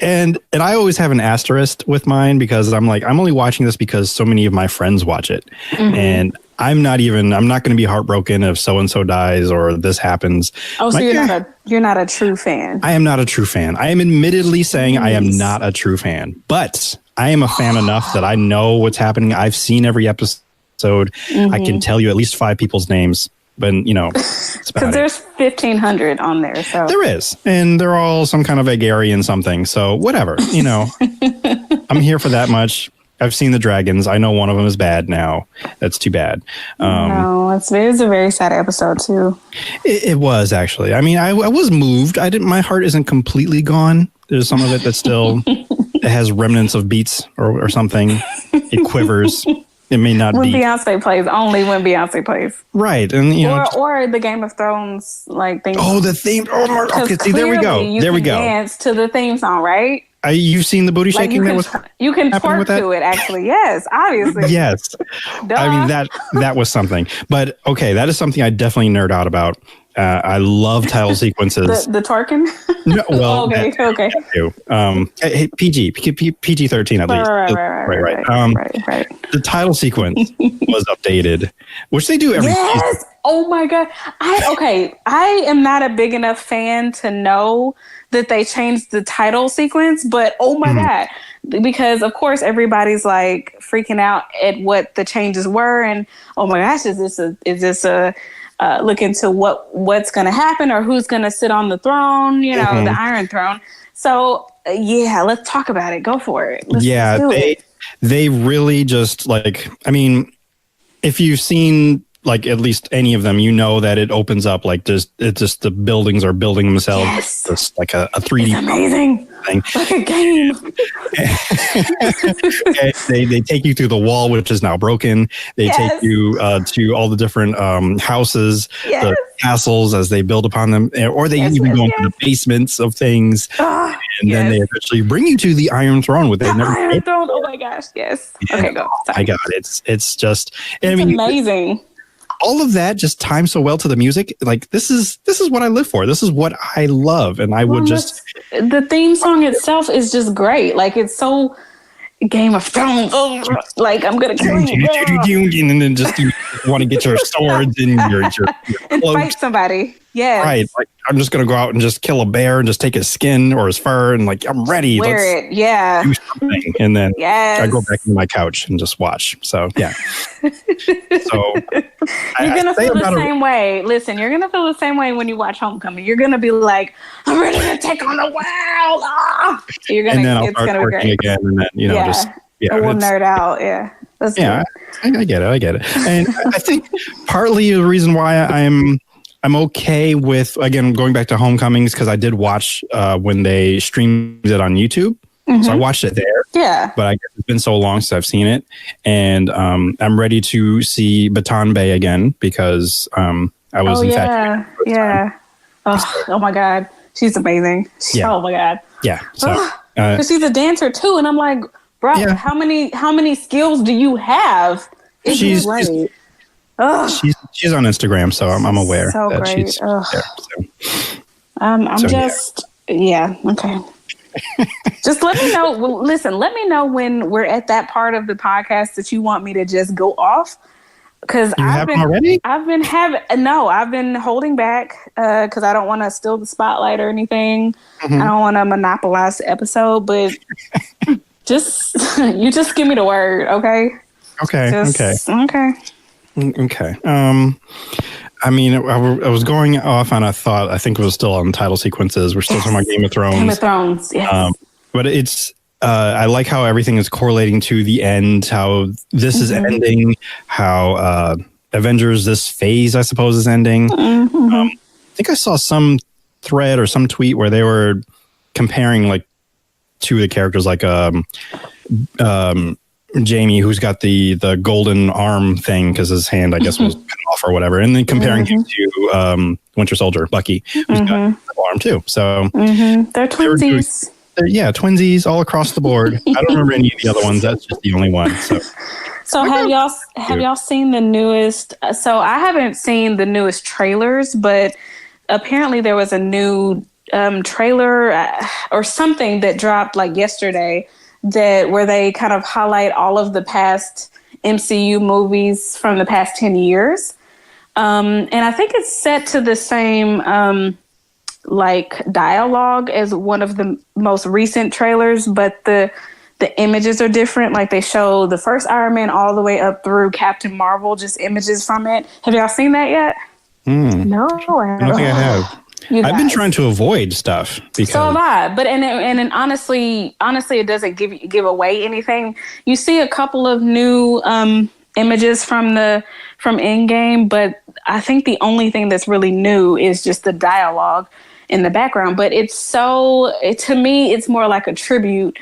And I always have an asterisk with mine, because I'm like, I'm only watching this because so many of my friends watch it. And I'm not going to be heartbroken if so-and-so dies or this happens. Oh, so you're not a true fan. I am not a true fan. I am admittedly saying I am not a true fan, but I am a fan enough that I know what's happening. I've seen every episode. I can tell you at least 5 people's names. But because there's 1,500 on there, so there is, and they're all some kind of Agarian something. So whatever, I'm here for that much. I've seen the dragons. I know one of them is bad now. That's too bad. No, it was a very sad episode too. It was actually. I mean, I was moved. My heart isn't completely gone. There's some of it that still it has remnants of beats or something. It quivers. It may not when be Beyonce plays, only when Beyonce plays, right? And or the Game of Thrones like theme. Oh, the theme. Oh, okay. See, there we go. There we go. Dance to the theme song, right? You've seen the booty shaking you can twerk to it, actually. Yes, obviously. Yes. Duh. I mean, that was something. But okay, that is something I definitely nerd out about. I love title sequences. the twerking? No, well, okay. Hey, PG-13 at least. Right. The title sequence was updated, which they do every season. Yes. Oh my God. I am not a big enough fan to know that they changed the title sequence, but oh my God, because of course everybody's like freaking out at what the changes were, and oh my gosh, is this a look into what's going to happen, or who's going to sit on the throne, the Iron Throne. So yeah, let's talk about it. Go for it. they really just like, I mean, if you've seen like at least any of them, you know that it opens up like it's just the buildings are building themselves. Yes. Just like a 3D. It's amazing. Thing. Like a game. they take you through the wall, which is now broken. They take you to all the different houses, the castles as they build upon them, or they even go into the basements of things. And then they eventually bring you to the Iron Throne with the Iron Throne. Oh my gosh, yes. And, okay, go. Sorry. I got it. It's just amazing. All of that just times so well to the music. Like this is what I live for. This is what I love, and I would just. The theme song itself is just great. Like it's so Game of Thrones. Oh, like I'm gonna kill you. And then just you want to get your swords and your and fight somebody. Yeah. Right. Like I'm just gonna go out and just kill a bear and just take his skin or his fur and like I'm ready. Wear it. Yeah. Do something. And then I go back to my couch and just watch. So yeah. So you're gonna feel the same way. Listen, you're gonna feel the same way when you watch Homecoming. You're gonna be like, I'm ready to take on the world. Ah! You're gonna. And then I'll start working again, and then we'll nerd out. Yeah. That's good. I get it. And I think partly the reason why I'm okay with, again, going back to Homecomings, because I did watch when they streamed it on YouTube. Mm-hmm. So I watched it there. Yeah. But I guess it's been so long since I've seen it. And I'm ready to see Baton Bay again because I was infatuated. Yeah. Oh my God. She's amazing. Oh my God. Yeah. So because she's a dancer too. And I'm like, bro, how many skills do you have? She's on Instagram, so I'm aware that she's there. So. Okay. Just let me know. Well, listen, let me know when we're at that part of the podcast that you want me to just go off. Because I've been holding back because I don't want to steal the spotlight or anything. Mm-hmm. I don't want to monopolize the episode, but you just give me the word, okay? Okay. Okay. I mean, I was going off on a thought. I think it was still on title sequences. We're still talking about Game of Thrones. Game of Thrones, yes. But it's, I like how everything is correlating to the end, how this is ending, how Avengers, this phase, I suppose, is ending. Mm-hmm. I think I saw some thread or some tweet where they were comparing like two of the characters, like Jamie, who's got the golden arm thing because his hand, I guess, was cut off or whatever, and then comparing him to Winter Soldier, Bucky, who's got an arm too. So they're twinsies. Twinsies all across the board. I don't remember any of the other ones. That's just the only one. So have y'all seen the newest? So I haven't seen the newest trailers, but apparently there was a new trailer or something that dropped like yesterday. Where they kind of highlight all of the past MCU movies from the past 10 years. And I think it's set to the same like dialogue as one of the most recent trailers, but the images are different. Like they show the first Iron Man all the way up through Captain Marvel, just images from it. Have y'all seen that yet? No, I don't think I have. I've been trying to avoid stuff because so have I. But and honestly, it doesn't give away anything. You see a couple of new images from Endgame, but I think the only thing that's really new is just the dialogue in the background. But to me, it's more like a tribute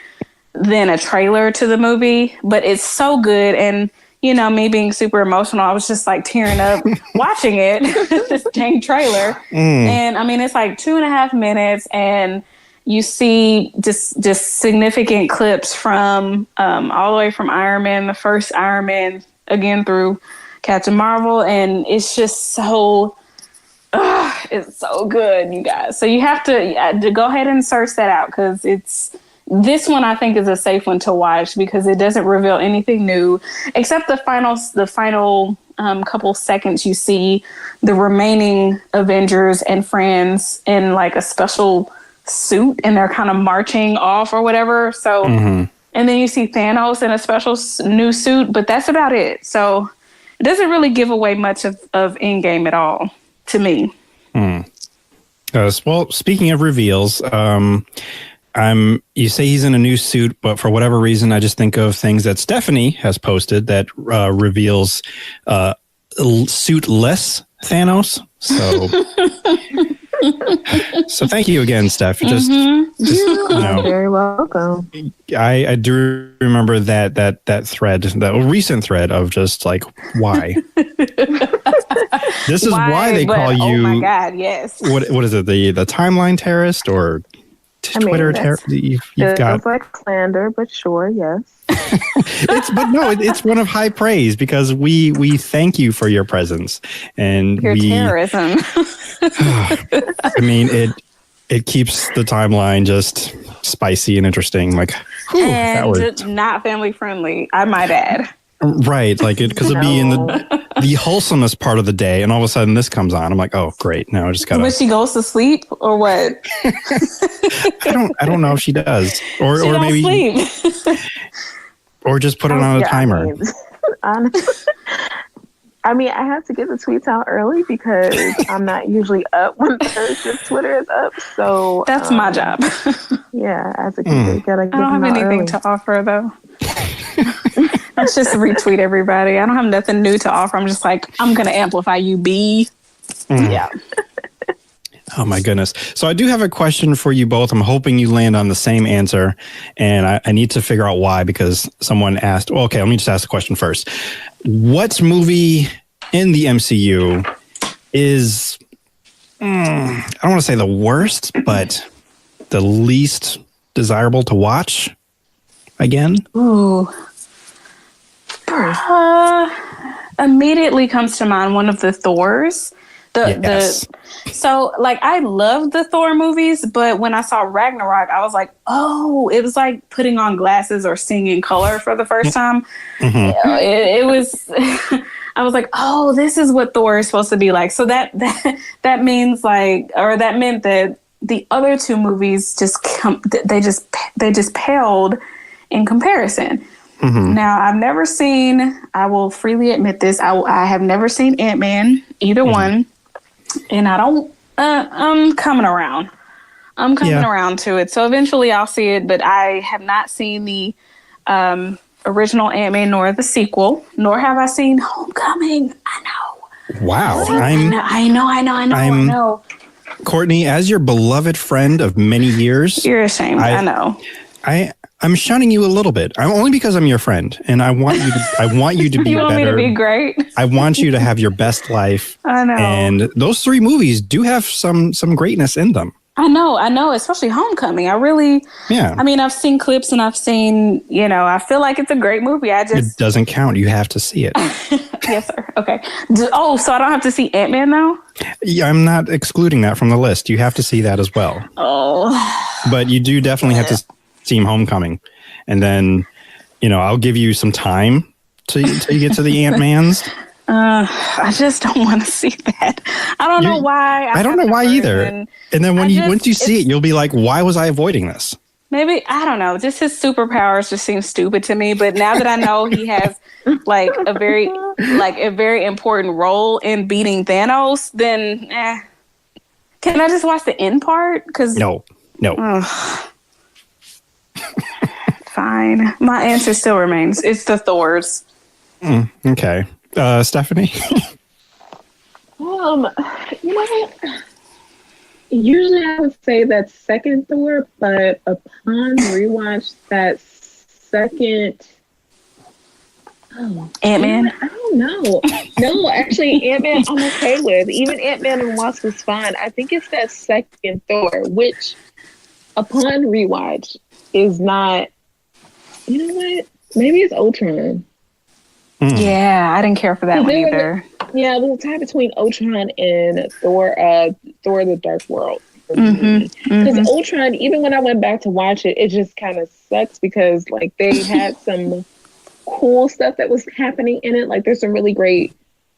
than a trailer to the movie. But it's so good, and you know, me being super emotional, I was just like tearing up watching it, this dang trailer. And I mean, it's like 2.5 minutes and you see just significant clips from all the way from Iron Man, the first Iron Man, again through Captain Marvel. And it's just it's so good, you guys. So you have to go ahead and search that out because this one I think is a safe one to watch because it doesn't reveal anything new except the final couple seconds you see the remaining Avengers and friends in like a special suit and they're kind of marching off or whatever. So, and then you see Thanos in a special new suit, but that's about it. So it doesn't really give away much of Endgame at all to me. Well, speaking of reveals, You say he's in a new suit, but for whatever reason, I just think of things that Stephanie has posted that reveals suitless Thanos. So thank you again, Steph. Just You're very welcome. I do remember that thread, that recent thread of just like, why? This is why they call you. Oh my God! Yes. What is it? The timeline terrorist or Twitter terrorist? You've got. It's like slander, but sure, yes. It's one of high praise because we thank you for your presence and your terrorism. I mean, it keeps the timeline just spicy and interesting. Like, and not family friendly, I might add. Right, like it because it'd be in the wholesomest part of the day, and all of a sudden this comes on. I'm like, oh great, now I just gotta. But she goes to sleep or what? I don't know if she does, or maybe sleep. Or just put it on a timer. I mean, I have to get the tweets out early because I'm not usually up when Thursday Twitter is up. So that's my job. Yeah, as a kid, gotta get I don't have anything to offer though. Let's just retweet everybody. I don't have nothing new to offer. I'm just like, I'm gonna amplify you, B. Yeah. Oh my goodness. So I do have a question for you both. I'm hoping you land on the same answer, and I need to figure out why because someone asked. Well, okay, let me just ask the question first. What movie in the MCU is, I don't want to say the worst, but the least desirable to watch again? Ooh. Immediately comes to mind one of the Thors. So like I love the Thor movies, but when I saw Ragnarok, I was like, oh, it was like putting on glasses or seeing in color for the first time. It was. I was like, oh, this is what Thor is supposed to be like. So that means like, or that meant that the other two movies they just paled in comparison. Now I've never seen. I will freely admit this. I have never seen Ant-Man, either one. And I don't, I'm coming around. I'm coming around to it. So eventually I'll see it, but I have not seen the original Ant-Man nor the sequel, nor have I seen Homecoming. I know. Wow. I know. Kortney, as your beloved friend of many years. You're ashamed. I know. I'm shunning you a little bit. Only because I'm your friend, and I want you to be you want better. Me to be great. I want you to have your best life. I know. And those three movies do have some greatness in them. I know, especially Homecoming. I mean, I've seen clips and I've seen, I feel like it's a great movie. It doesn't count. You have to see it. Yes, sir. Okay. So I don't have to see Ant-Man though? Yeah, I'm not excluding that from the list. You have to see that as well. Oh. But you do definitely have to see Homecoming. And then, I'll give you some time till you get to the Ant-Mans. I just don't want to see that. I don't know why. I don't know why either. And then once you see it, you'll be like, why was I avoiding this? Maybe, I don't know. Just his superpowers just seem stupid to me. But now that I know he has like a very important role in beating Thanos, then can I just watch the end part? No. Fine. My answer still remains. It's the Thors. Okay. Stephanie? Usually I would say that second Thor, but upon rewatch that second Ant-Man? I don't know. No, actually Ant-Man I'm okay with. Even Ant-Man and Wasp was fine. I think it's that second Thor, which upon rewatch is not, you know what? Maybe it's Ultron. Yeah, I didn't care for that one either. Yeah, it was a tie between Ultron and Thor the Dark World. Because Ultron, even when I went back to watch it, it just kind of sucks because like they had some cool stuff that was happening in it. Like there's some really great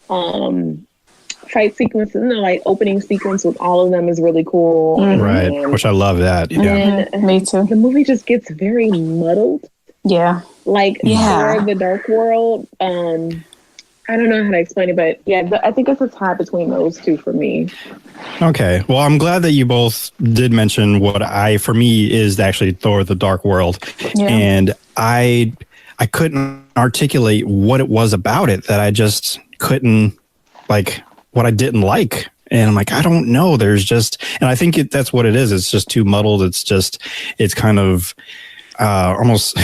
fight sequences, and the like opening sequence with all of them is really cool. Right, which I love that. Yeah, me too. The movie just gets very muddled. Yeah. Like for the Dark World, I I don't know how to explain it, but yeah, I think it's a tie between those two for me. Okay. Well, I'm glad that you both did mention what for me is actually Thor: The Dark World. Yeah. And I couldn't articulate what it was about it that I just couldn't, like, what I didn't like. And I'm like, I don't know. There's just, and I think that's what it is. It's just too muddled. It's kind of almost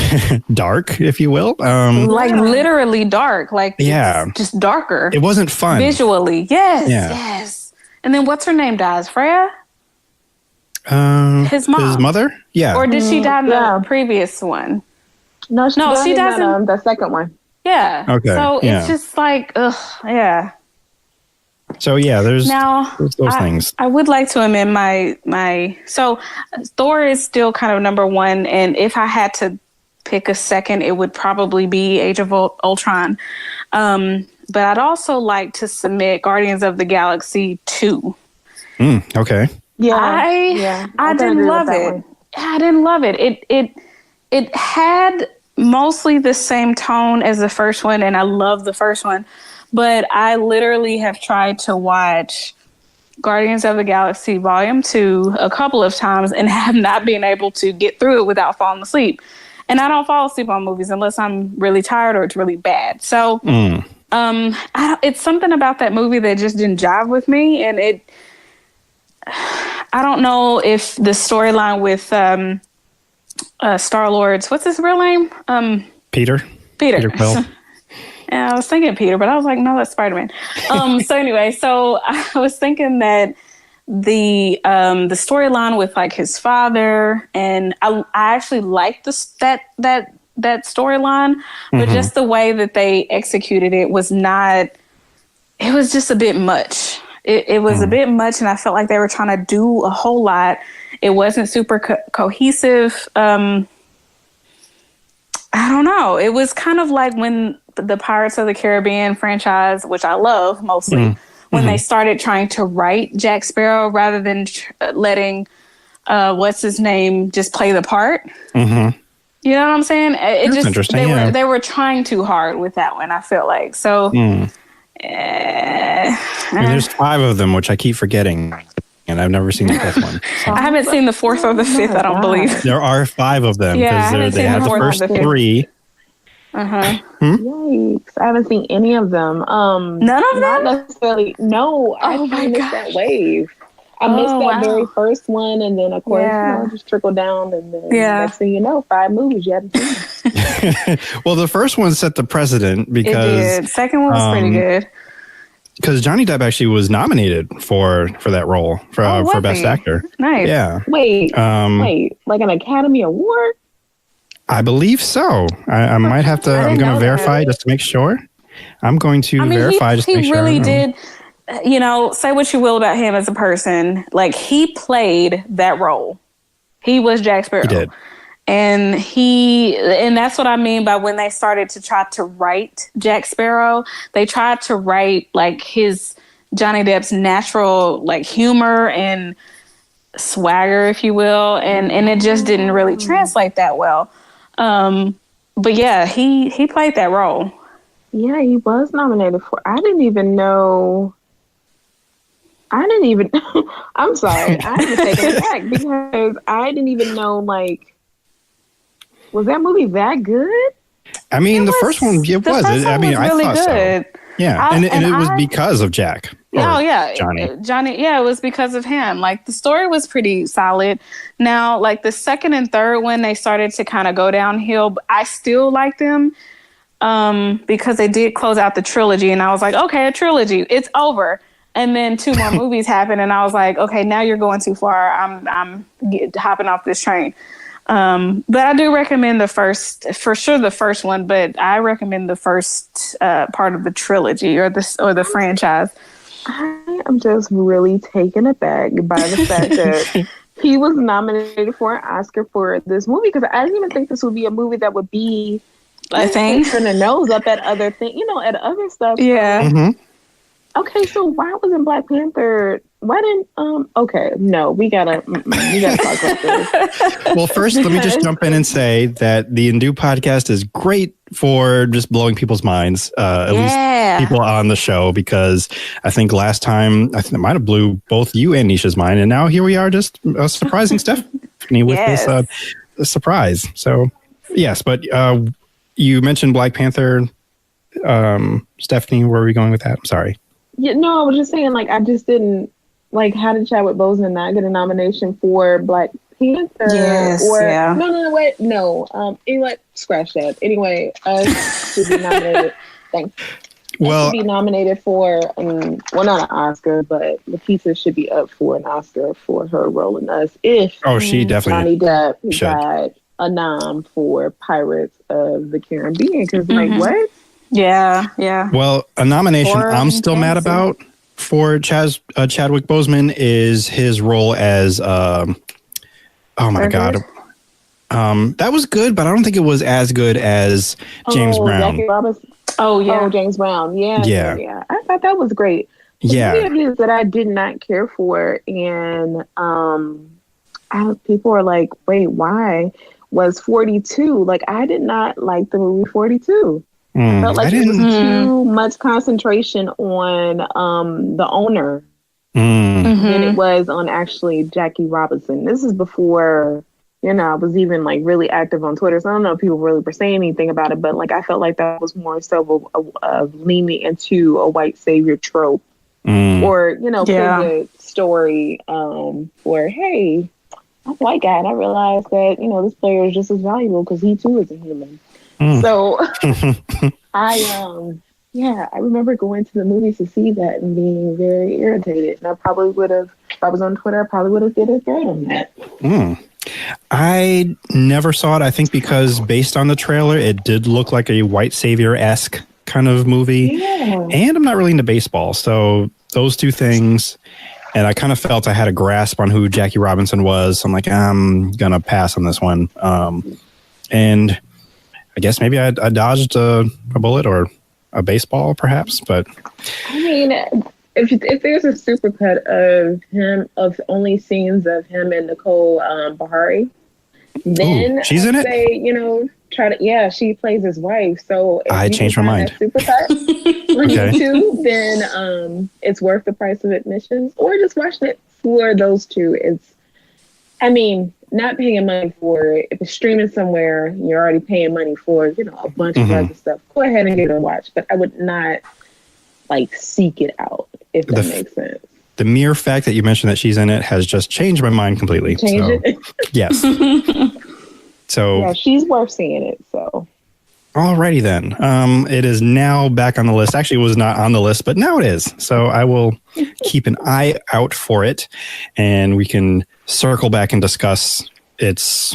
dark, if you will. Like literally dark. Like, yeah, just darker. It wasn't fun. Visually. Yes. And then what's her name dies? Freya? His mom. His mother? Yeah. Or did she die in the previous one? No, she dies in the second one. Yeah. Okay. So it's just like, ugh, yeah. So yeah, there's those things. I would like to amend my. So Thor is still kind of number one, and if I had to pick a second, it would probably be Age of Ultron. But I'd also like to submit Guardians of the Galaxy 2. Okay. Yeah. I didn't love it. I didn't love it. It had mostly the same tone as the first one, and I love the first one. But I literally have tried to watch Guardians of the Galaxy Volume 2 a couple of times and have not been able to get through it without falling asleep. And I don't fall asleep on movies unless I'm really tired or it's really bad. So it's something about that movie that just didn't jive with me. And I don't know if the storyline with Star-Lord's, what's his real name? Peter Quill. Yeah, I was thinking Peter, but I was like, no, that's Spider-Man. So anyway, so I was thinking that the storyline with like his father, and I actually liked that storyline, but just the way that they executed it was not. It was just a bit much. It was a bit much, and I felt like they were trying to do a whole lot. It wasn't super cohesive. I don't know. It was kind of like when the Pirates of the Caribbean franchise, which I love mostly, when they started trying to write Jack Sparrow rather than letting what's his name just play the part. You know what I'm saying? That's interesting. They were trying too hard with that one, I feel like. So there's 5 of them, which I keep forgetting. And I've never seen the 5th one. So. I haven't seen the 4th or the 5th, I don't believe. There are 5 of them because they have the first 3. Yikes. I haven't seen any of them. None of them? Not necessarily. No, I missed that wave. I missed that very first one, and then of course just trickled down, and then next thing you know, 5 movies you haven't seen. Well, the first one set the precedent because it did. Second one was pretty good. Because Johnny Depp actually was nominated for that role for Best Actor. Nice. Yeah. Wait, like an Academy Award? I believe so. I might have to. I'm going to verify just to make sure. I'm going to verify just to make sure. He really did. You know, say what you will about him as a person. Like, he played that role. He was Jack Sparrow. He did. And that's what I mean by when they started to try to write Jack Sparrow, they tried to write like Johnny Depp's natural like humor and swagger, if you will. And it just didn't really translate that well. But yeah, he played that role. Yeah, he was nominated for, I didn't even know. I'm sorry. I had to take it back because I didn't even know, like, was that movie that good? I mean, the first one, it was. I mean, I thought so. Yeah, and it was because of Jack. Oh, yeah. Johnny. Yeah, it was because of him. Like, the story was pretty solid. Now, like, the second and third one, they started to kind of go downhill. But I still like them because they did close out the trilogy. And I was like, okay, a trilogy. It's over. And then 2 more movies happened. And I was like, okay, now you're going too far. I'm hopping off this train. But I do recommend the first one, but I recommend the first part of the trilogy or the franchise. I am just really taken aback by the fact that he was nominated for an Oscar for this movie, because I didn't even think this would be a movie that would be turn the nose up at other things, at other stuff. Yeah. Okay, so why wasn't Black Panther? Why didn't okay, no, we gotta talk about this. Well, first let me just jump in and say that the Indu podcast is great for just blowing people's minds, at least people on the show, because I think last time I think it might have blew both you and Nisha's mind, and now here we are, just surprising Stephanie with this surprise. So yes, but you mentioned Black Panther. Stephanie, where are we going with that? I'm sorry. Yeah, no, I was just saying, like, I just didn't like, how did Chadwick Boseman not get a nomination for Black Panther? Anyway, scratch that. Anyway, should be nominated. Thanks. Well, should be nominated for, not an Oscar, but Lupita should be up for an Oscar for her role in Us. If she definitely Johnny Depp got a nom for Pirates of the Caribbean, because like what? Yeah. Well, a nomination I'm still mad about for Chadwick Boseman is his role as oh my god. That was good, but I don't think it was as good as James Brown. Jackie Robinson. James Brown. Yeah. I thought that was great. Yeah. The thing is that I did not care for, and people are like, wait, why? Was 42. Like, I did not like the movie 42. I felt like it was too much concentration on the owner than it was on actually Jackie Robinson. This is before, I was even like really active on Twitter, so I don't know if people really were saying anything about it, but like I felt like that was more so of leaning into a white savior trope or, good story where, hey, I'm a white guy and I realized that, this player is just as valuable because he too is a human. So I remember going to the movies to see that and being very irritated. And I probably would have, if I was on Twitter, I probably would have did a thread on that. I never saw it, I think, because based on the trailer, it did look like a white savior-esque kind of movie. Yeah. And I'm not really into baseball. So those two things, and I kind of felt I had a grasp on who Jackie Robinson was. So I'm like, I'm going to pass on this one. And I guess maybe I dodged a bullet or a baseball, perhaps. But I mean, if there's a supercut of him, of only scenes of him and Nicole Bahari, then she's in it. Say, she plays his wife. So if I changed my mind. Supercut for YouTube, then it's worth the price of admission, or just watching it for those two. It's, not paying money for it. If it's streaming somewhere, you're already paying money for, a bunch of other stuff. Go ahead and get it watched, but I would not seek it out, if that makes sense. The mere fact that you mentioned that she's in it has just changed my mind completely. Yes. So yeah, she's worth seeing it. So alrighty then. It is now back on the list. Actually, it was not on the list, but now it is. So I will keep an eye out for it, and we can circle back and discuss its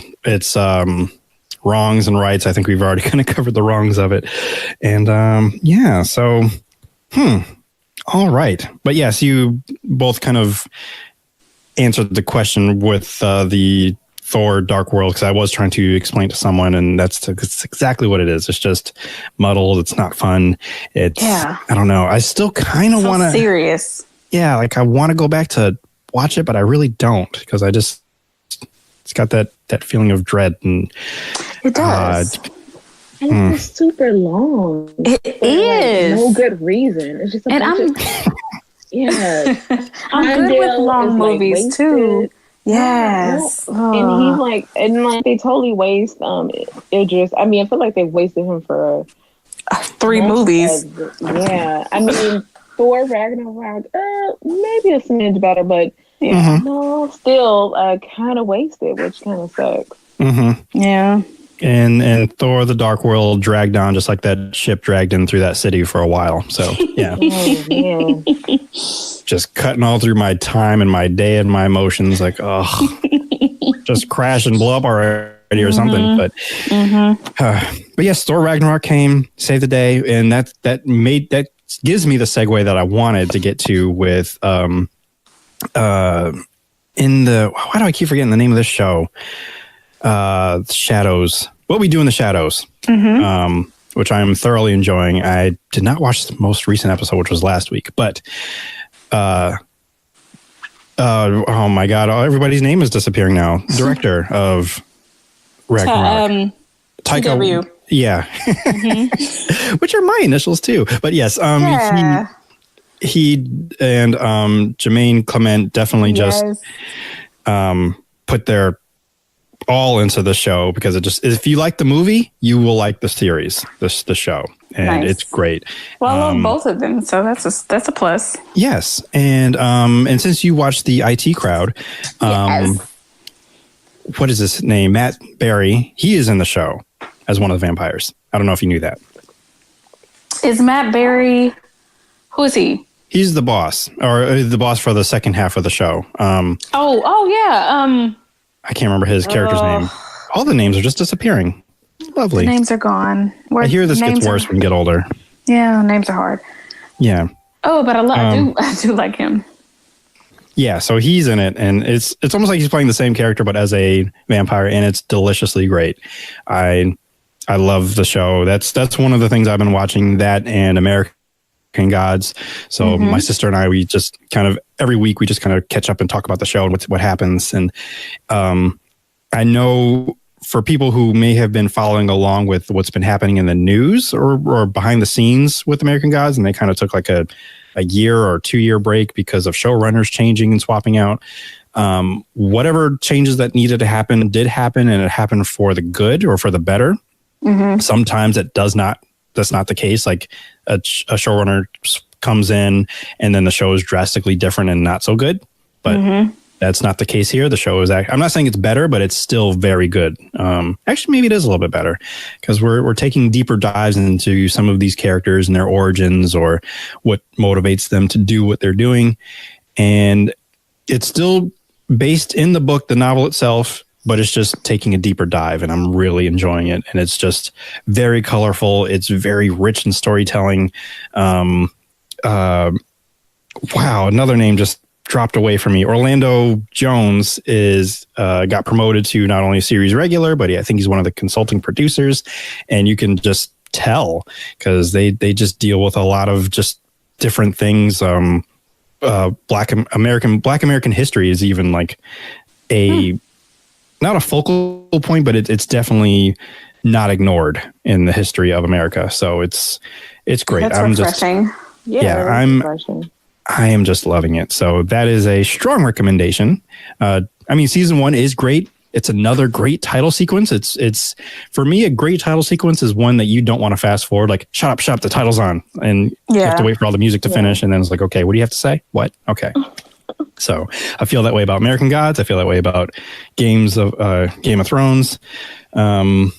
wrongs and rights. I think we've already kind of covered the wrongs of it. And so all right. But yes, you both kind of answered the question with the Thor Dark World, because I was trying to explain to someone, and that's exactly what it is. It's just muddled. It's not fun. I don't know. I still kind of want to serious. Yeah, like I want to go back to watch it, but I really don't, because it's got that feeling of dread, and it does. And it's super long. It is no good reason. It's just I'm good with long movies too. Yes. And he's they totally waste Idris. I feel like they wasted him for 3 movies. Thor Ragnarok, maybe a smidge better, but no, still kind of wasted, which kind of sucks. Yeah. And Thor the Dark World dragged on just like that ship dragged in through that city for a while. So yeah. Just cutting all through my time and my day and my emotions, like, just crash and blow up already or something. But yes, Thor Ragnarok came, saved the day, and that gives me the segue that I wanted to get to with why do I keep forgetting the name of this show? Shadows. What We Do in the Shadows, which I am thoroughly enjoying. I did not watch the most recent episode, which was last week, but oh my god, everybody's name is disappearing now. Director of Ragnarok, Taika. Yeah. Which are my initials too. But yes, he and Jermaine Clement definitely just put their all into the show, because it just, if you like the movie, you will like the series, the show, and it's great. Well, I love both of them, so that's a plus. Yes, and since you watched the IT Crowd, what is his name? Matt Berry. He is in the show as one of the vampires. I don't know if you knew that. Is Matt Berry? Who is he? He's the boss, or the boss for the second half of the show. Oh yeah. I can't remember his character's name. All the names are just disappearing. Lovely. The names are gone. I hear this gets worse when you get older. Yeah, names are hard. Yeah. Oh, but I do like him. Yeah, so he's in it, and it's almost like he's playing the same character, but as a vampire, and it's deliciously great. I love the show. That's one of the things I've been watching, that and American Gods. So my sister and I, we just kind of every week we just kind of catch up and talk about the show and what happens. And I know for people who may have been following along with what's been happening in the news or behind the scenes with American Gods, and they kind of took like a year or 2 year break because of showrunners changing and swapping out. Whatever changes that needed to happen did happen, and it happened for the good or for the better. Sometimes that's not the case. Like a showrunner comes in and then the show is drastically different and not so good, but that's not the case here. The show is, I'm not saying it's better, but it's still very good. Actually, maybe it is a little bit better, because we're taking deeper dives into some of these characters and their origins or what motivates them to do what they're doing. And it's still based in the book, the novel itself, but it's just taking a deeper dive, and I'm really enjoying it. And it's just very colorful. It's very rich in storytelling. Wow, another name just dropped away from me. Orlando Jones is got promoted to not only series regular, but I think he's one of the consulting producers. And you can just tell, because they just deal with a lot of just different things. Black American history is even like not a focal point, but it's definitely not ignored in the history of America. So it's great. That's refreshing. Refreshing. I am just loving it. So that is a strong recommendation. Season 1 is great. It's another great title sequence. It's for me, a great title sequence is one that you don't want to fast forward. Like, shut up, the title's on, and you have to wait for all the music to finish, and then it's like, okay, what do you have to say? What? Okay. So I feel that way about American Gods. I feel that way about Game of Thrones. And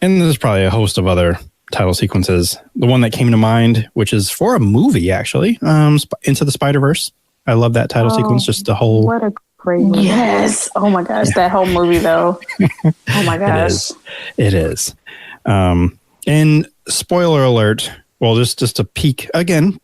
there's probably a host of other title sequences. The one that came to mind, which is for a movie, actually, Into the Spider-Verse. I love that title sequence. Just the whole. What a great movie. Yes. Oh my gosh. That whole movie, though. Oh my gosh. It is. And spoiler alert. Well, just a peek again,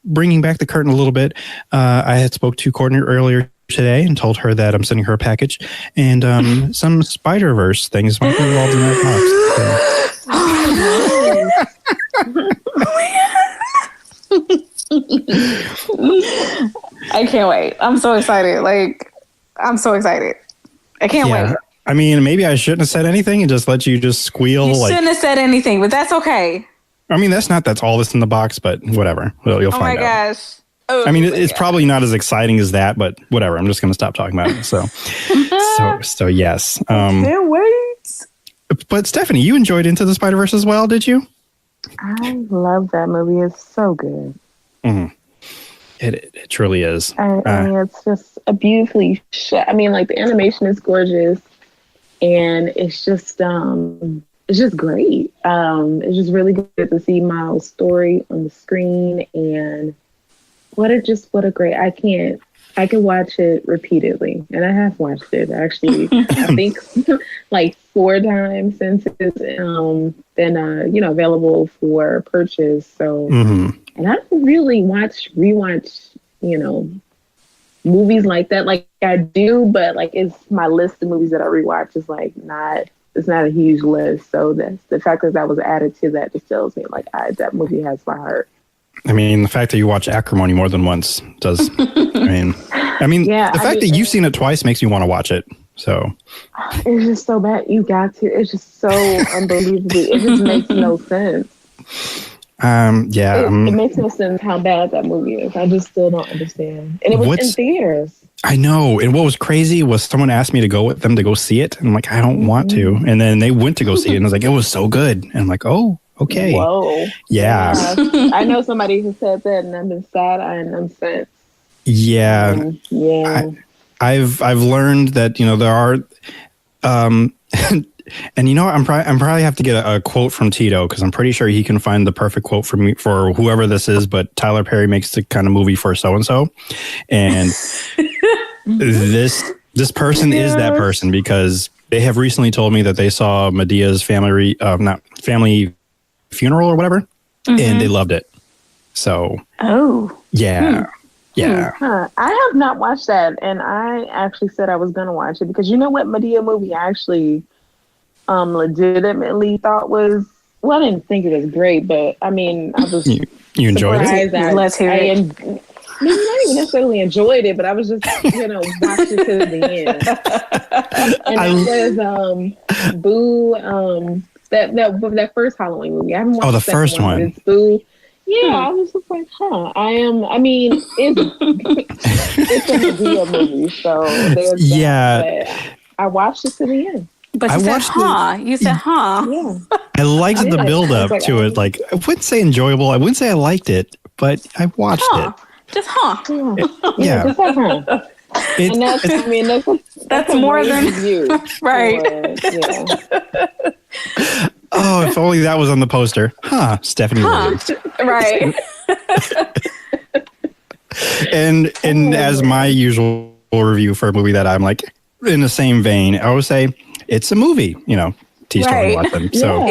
bringing back the curtain a little bit. I had spoke to Kortney earlier today and told her that I'm sending her a package, and some Spider-Verse things might be involved in that box. I can't wait. I'm so excited. I'm so excited. I can't wait. I mean, maybe I shouldn't have said anything and just let you just squeal. You shouldn't have said anything, but that's okay. I mean, that's all that's in the box, but whatever. Well, you'll find out. Oh my gosh. I mean, it's probably not as exciting as that, but whatever. I'm just going to stop talking about it. So yes. Can't wait. But Stephanie, you enjoyed Into the Spider-Verse as well, did you? I love that movie. It's so good. Mm-hmm. It truly is. I mean, it's just a beautifully shot. I mean, like, the animation is gorgeous, and it's just great. It's just really good to see Miles' story on the screen, and what a great. I can watch it repeatedly, and I have watched it actually. I think like 4 times since it's been available for purchase. So, and I don't really rewatch movies like that. Like, I do, but like, it's my list of movies that I rewatch is like not. It's not a huge list. So that's the fact that was added to that just tells me like that movie has my heart. I mean, the fact that you watch Acrimony more than once does. I mean, the fact that you've seen it twice makes me want to watch it. So it's just so bad. You got to. It's just so unbelievably. It just makes no sense. It makes no sense how bad that movie is. I just still don't understand. And it was in theaters. I know. And what was crazy was someone asked me to go with them to go see it. And I'm like, I don't want to. And then they went to go see it and I was like, it was so good. And I'm like, oh, okay. Whoa. Yeah. I know somebody who said that and I've been sad and I'm sad. Yeah. I've learned that, there are, and I'm probably have to get a quote from Tito because I'm pretty sure he can find the perfect quote for me for whoever this is. But Tyler Perry makes the kind of movie for so and so, and this person is that person because they have recently told me that they saw Medea's family funeral or whatever, and they loved it. So yeah. I have not watched that, and I actually said I was going to watch it because you know what Medea movie I actually legitimately thought was, well, I didn't think it was great, but I mean, I was you enjoyed it. Let's hear it. Maybe not even necessarily enjoyed it, but I was just watched it to the end. And it was Boo, that first Halloween movie. I haven't watched the first one. It's Boo. Yeah, I was just like, it's a Medea movie, so there's that. I watched it to the end. But you said, Yeah. I liked the build up to it. Like, I wouldn't say enjoyable. I wouldn't say I liked it, but I watched it. Just Yeah. Just like, and that's more than you. Right. Oh, if only that was on the poster. Stephanie Williams. Right. And as my usual review for a movie that I'm like in the same vein, I always say it's a movie, T-Star watch them. So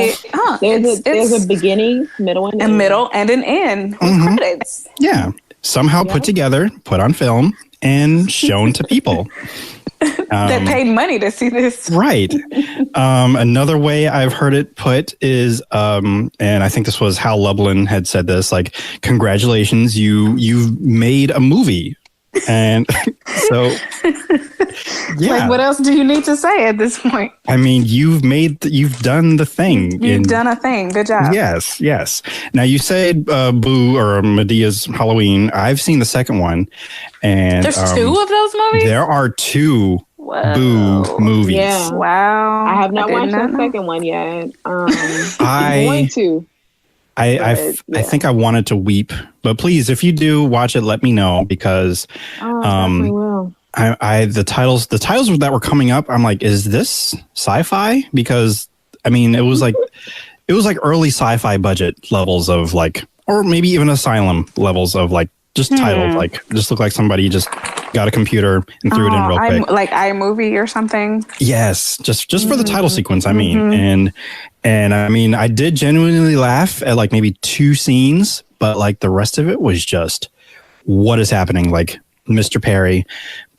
there's a beginning, middle, and end. Middle and an end with credits. Yeah. Somehow put together, put on film, and shown to people. That paid money to see this. Right. Another way I've heard it put is, and I think this was Hal Lublin had said this, like, congratulations, you've made a movie. And so, yeah. Like, what else do you need to say at this point? I mean, you've done the thing. You've done a thing. Good job. Yes. Now, you said Boo or Medea's Halloween. I've seen the second one. And there's two of those movies? There are two Boo movies. Yeah. Wow. I have not watched the second one yet. I'm going to. I think I wanted to weep, but please, if you do watch it, let me know because definitely will. The titles that were coming up, I'm like, is this sci-fi? Because I mean, it was like early sci-fi budget levels of like, or maybe even Asylum levels of like just titles, like just look like somebody just got a computer and threw it in real quick, like iMovie or something. Yes, just for the title sequence. I mean, and I mean, I did genuinely laugh at like maybe two scenes, but like the rest of it was just, what is happening? Like, Mr. Perry,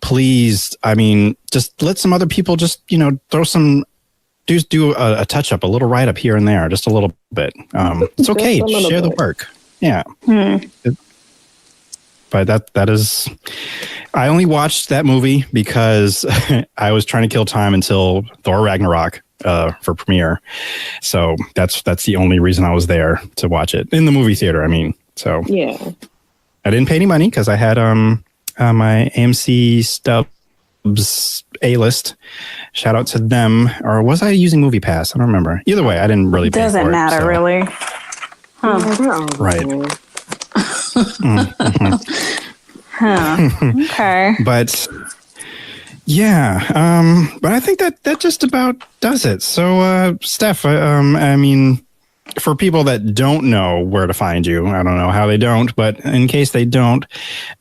please. I mean, just let some other people just throw some. Do a touch up, a little write up here and there, just a little bit. It's okay. Share the work. Yeah. But that is, I only watched that movie because I was trying to kill time until Thor Ragnarok for premiere. So that's the only reason I was there to watch it in the movie theater. I mean, so yeah, I didn't pay any money because I had my AMC Stubs A-list. Shout out to them. Or was I using Movie Pass? I don't remember. Either way, I didn't really pay for it. Doesn't matter, really. Right. Okay. But yeah, but I think that just about does it. So, Steph, I mean, for people that don't know where to find you, I don't know how they don't, but in case they don't,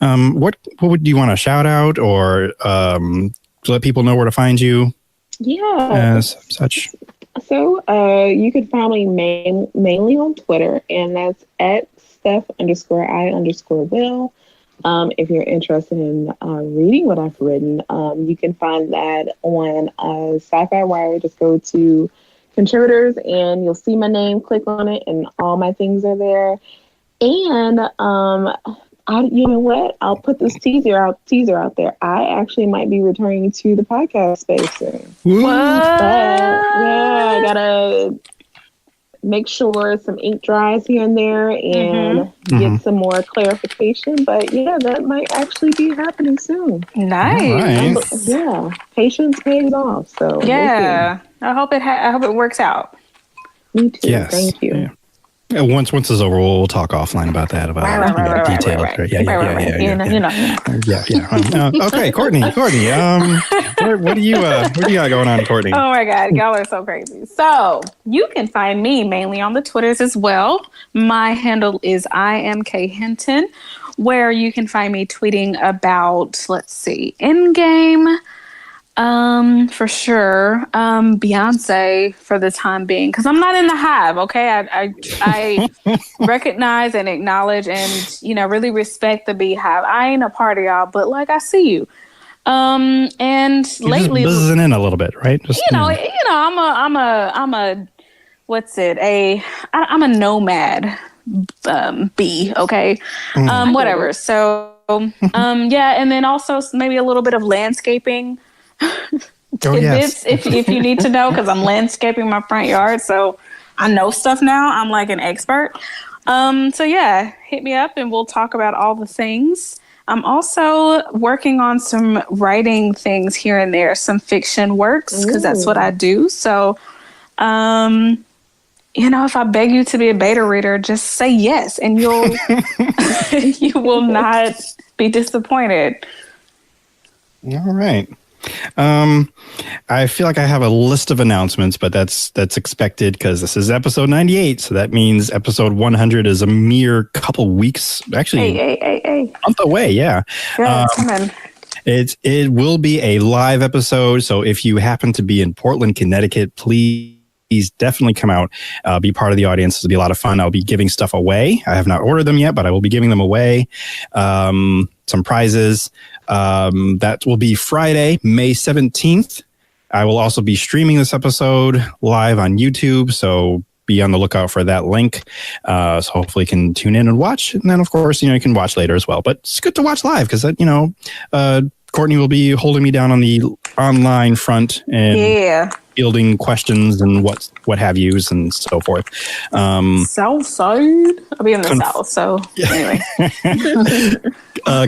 what would you want to shout out or to let people know where to find you? Yeah. As such. So you could find me mainly on Twitter, and that's at Steph_I_Will. If you're interested in reading what I've written, you can find that on Sci-Fi Wire. Just go to contributors and you'll see my name, click on it, and all my things are there. And You know what? I'll put this teaser out there. I actually might be returning to the podcast space soon. What? I gotta make sure some ink dries here and there and get some more clarification. But yeah, that might actually be happening soon. Nice. Yeah, patience pays off. So yeah, I hope it works out. Me too. Yes. Thank you. Yeah. Once it's over, we'll talk offline about that. Details. Right. Yeah. Okay, Kortney. What do you got going on, Kortney? Oh my God, y'all are so crazy. So you can find me mainly on the Twitters as well. My handle is IamKHinton, where you can find me tweeting about, Endgame. For sure. Beyonce for the time being, because I'm not in the hive. Okay, I recognize and acknowledge and really respect the beehive. I ain't a part of y'all, but I see you. And you're lately, just buzzing in a little bit, right? Just, I'm a what's it? I'm a nomad bee. Okay, whatever. So yeah, and then also maybe a little bit of landscaping. Tidbits, if you need to know, because I'm landscaping my front yard, so I know stuff now. I'm like an expert. So yeah, hit me up and we'll talk about all the things. I'm also working on some writing things here and there, some fiction works, because that's what I do. So, if I beg you to be a beta reader, just say yes, and you will not be disappointed. All right. I feel like I have a list of announcements, but that's expected because this is episode 98. So that means episode 100 is a mere couple weeks, actually a month away. Yeah. It will be a live episode. So if you happen to be in Portland, Connecticut, please definitely come out, be part of the audience. It'll be a lot of fun. I'll be giving stuff away. I have not ordered them yet, but I will be giving them away. Some prizes. That will be Friday, May 17th. I will also be streaming this episode live on YouTube, so be on the lookout for that link. So hopefully you can tune in and watch. And then, of course, you can watch later as well. But it's good to watch live because, Kortney will be holding me down on the online front and fielding questions and what have yous and so forth. South side. I'll be in the south, so anyway.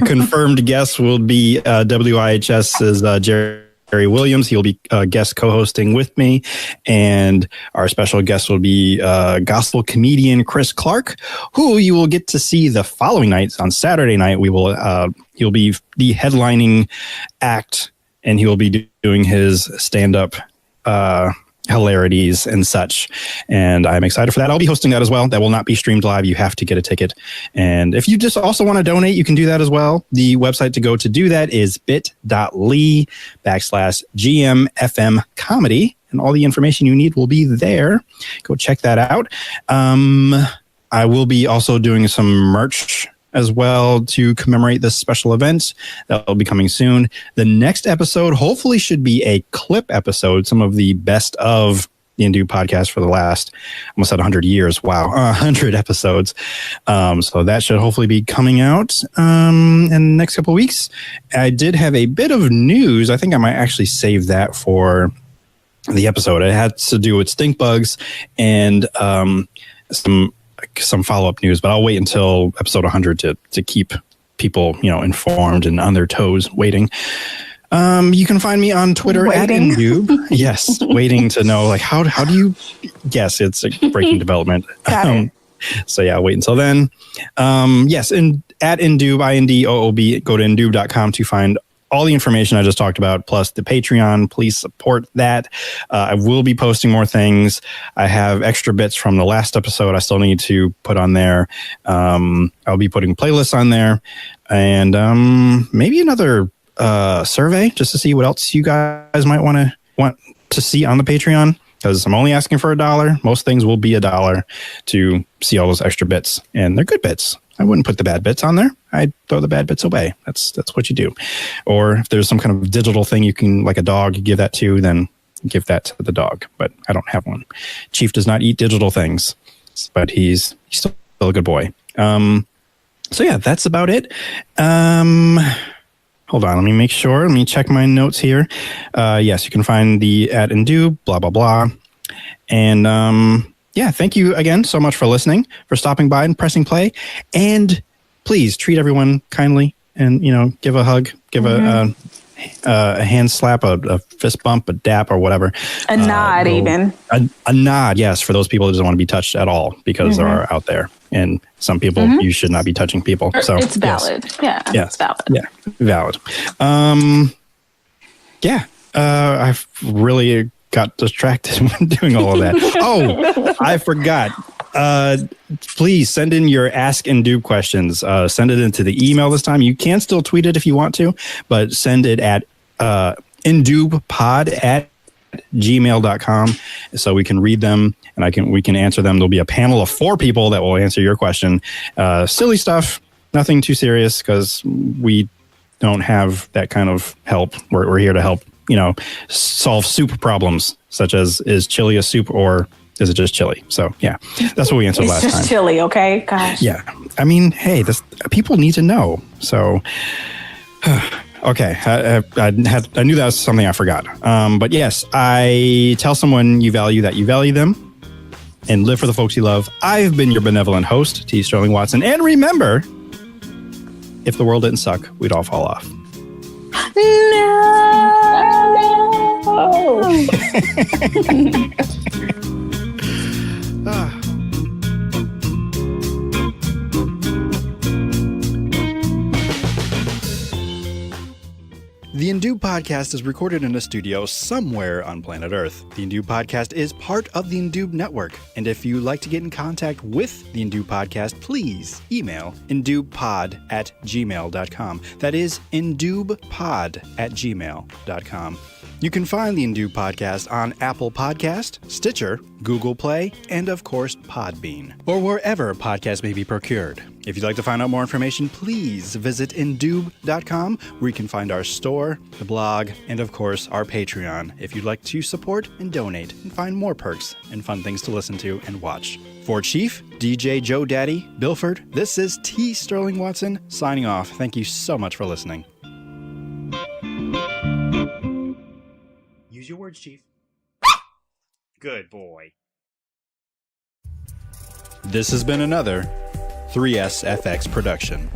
Confirmed guests will be WIHS's Jerry Williams. He'll be guest co-hosting with me, and our special guest will be gospel comedian Chris Clark, who you will get to see the following night. On Saturday night, he'll be the headlining act, and he will be doing his stand-up hilarities and such, and I'm excited for that. I'll be hosting that as well. That will not be streamed live. You have to get a ticket, and if you just also want to donate, you can do that as well. The website to go to do that is bit.ly/GMFM comedy, and all the information you need will be there. Go check that out. I will be also doing some merch as well to commemorate this special event. That will be coming soon. The next episode hopefully should be a clip episode, some of the best of the Indu podcast for the last, almost at 100 years. Wow, 100 episodes. So that should hopefully be coming out in the next couple of weeks. I did have a bit of news. I think I might actually save that for the episode. It had to do with stink bugs and some follow-up news, but I'll wait until episode 100 to keep people, informed and on their toes waiting. You can find me on Twitter at Indube. Yes, waiting to know, how do you guess it's a breaking development. So yeah, wait until then. Yes, and at Indube, INDOOB, go to indube.com to find all the information I just talked about, plus the Patreon. Please support that. I will be posting more things. I have extra bits from the last episode I still need to put on there. I'll be putting playlists on there, and maybe another survey just to see what else you guys might want to see on the Patreon, because I'm only asking for $1. Most things will be $1 to see all those extra bits, and they're good bits. I wouldn't put the bad bits on there. I'd throw the bad bits away. That's what you do. Or if there's some kind of digital thing you can, like a dog, you give that to, then give that to the dog. But I don't have one. Chief does not eat digital things, but he's still a good boy. So yeah, that's about it. Hold on, let me make sure. Let me check my notes here. Yes, you can find the at Indube, blah, blah, blah. And yeah, thank you again so much for listening, for stopping by and pressing play. And please treat everyone kindly and, give a hug, give a hand slap, a fist bump, a dap, or whatever. A nod, even. A nod, yes, for those people who don't want to be touched at all because they're out there. And some people, you should not be touching people. So it's valid. Yes. Yeah, it's valid. Yeah, valid. I've really got distracted when doing all of that. Oh, I forgot. Please send in your Ask Indube questions. Send it into the email this time. You can still tweet it if you want to, but send it at indubepod@gmail.com so we can read them and we can answer them. There'll be a panel of 4 people that will answer your question. Silly stuff, nothing too serious because we don't have that kind of help. We're here to help, solve soup problems such as, is chili a soup or is it just chili? So yeah, that's what we answered last time. It's just chili, okay? Gosh. Yeah. I mean, hey, people need to know. So, okay. I knew that was something I forgot. But yes, I tell someone you value that you value them and live for the folks you love. I've been your benevolent host, T. Sterling Watson. And remember, if the world didn't suck, we'd all fall off. No. The Indube Podcast is recorded in a studio somewhere on planet Earth. The Indube Podcast is part of the Indube Network. And if you'd like to get in contact with the Indube Podcast, please email indubepod@gmail.com. That is indubepod@gmail.com. You can find the Indube Podcast on Apple Podcast, Stitcher, Google Play, and of course Podbean, or wherever podcasts may be procured. If you'd like to find out more information, please visit indube.com, where you can find our store, the blog, and of course our Patreon if you'd like to support and donate and find more perks and fun things to listen to and watch. For Chief, DJ Joe Daddy, Bilford, this is T. Sterling Watson signing off. Thank you so much for listening. Use your words, Chief. Good boy. This has been another 3SFX production.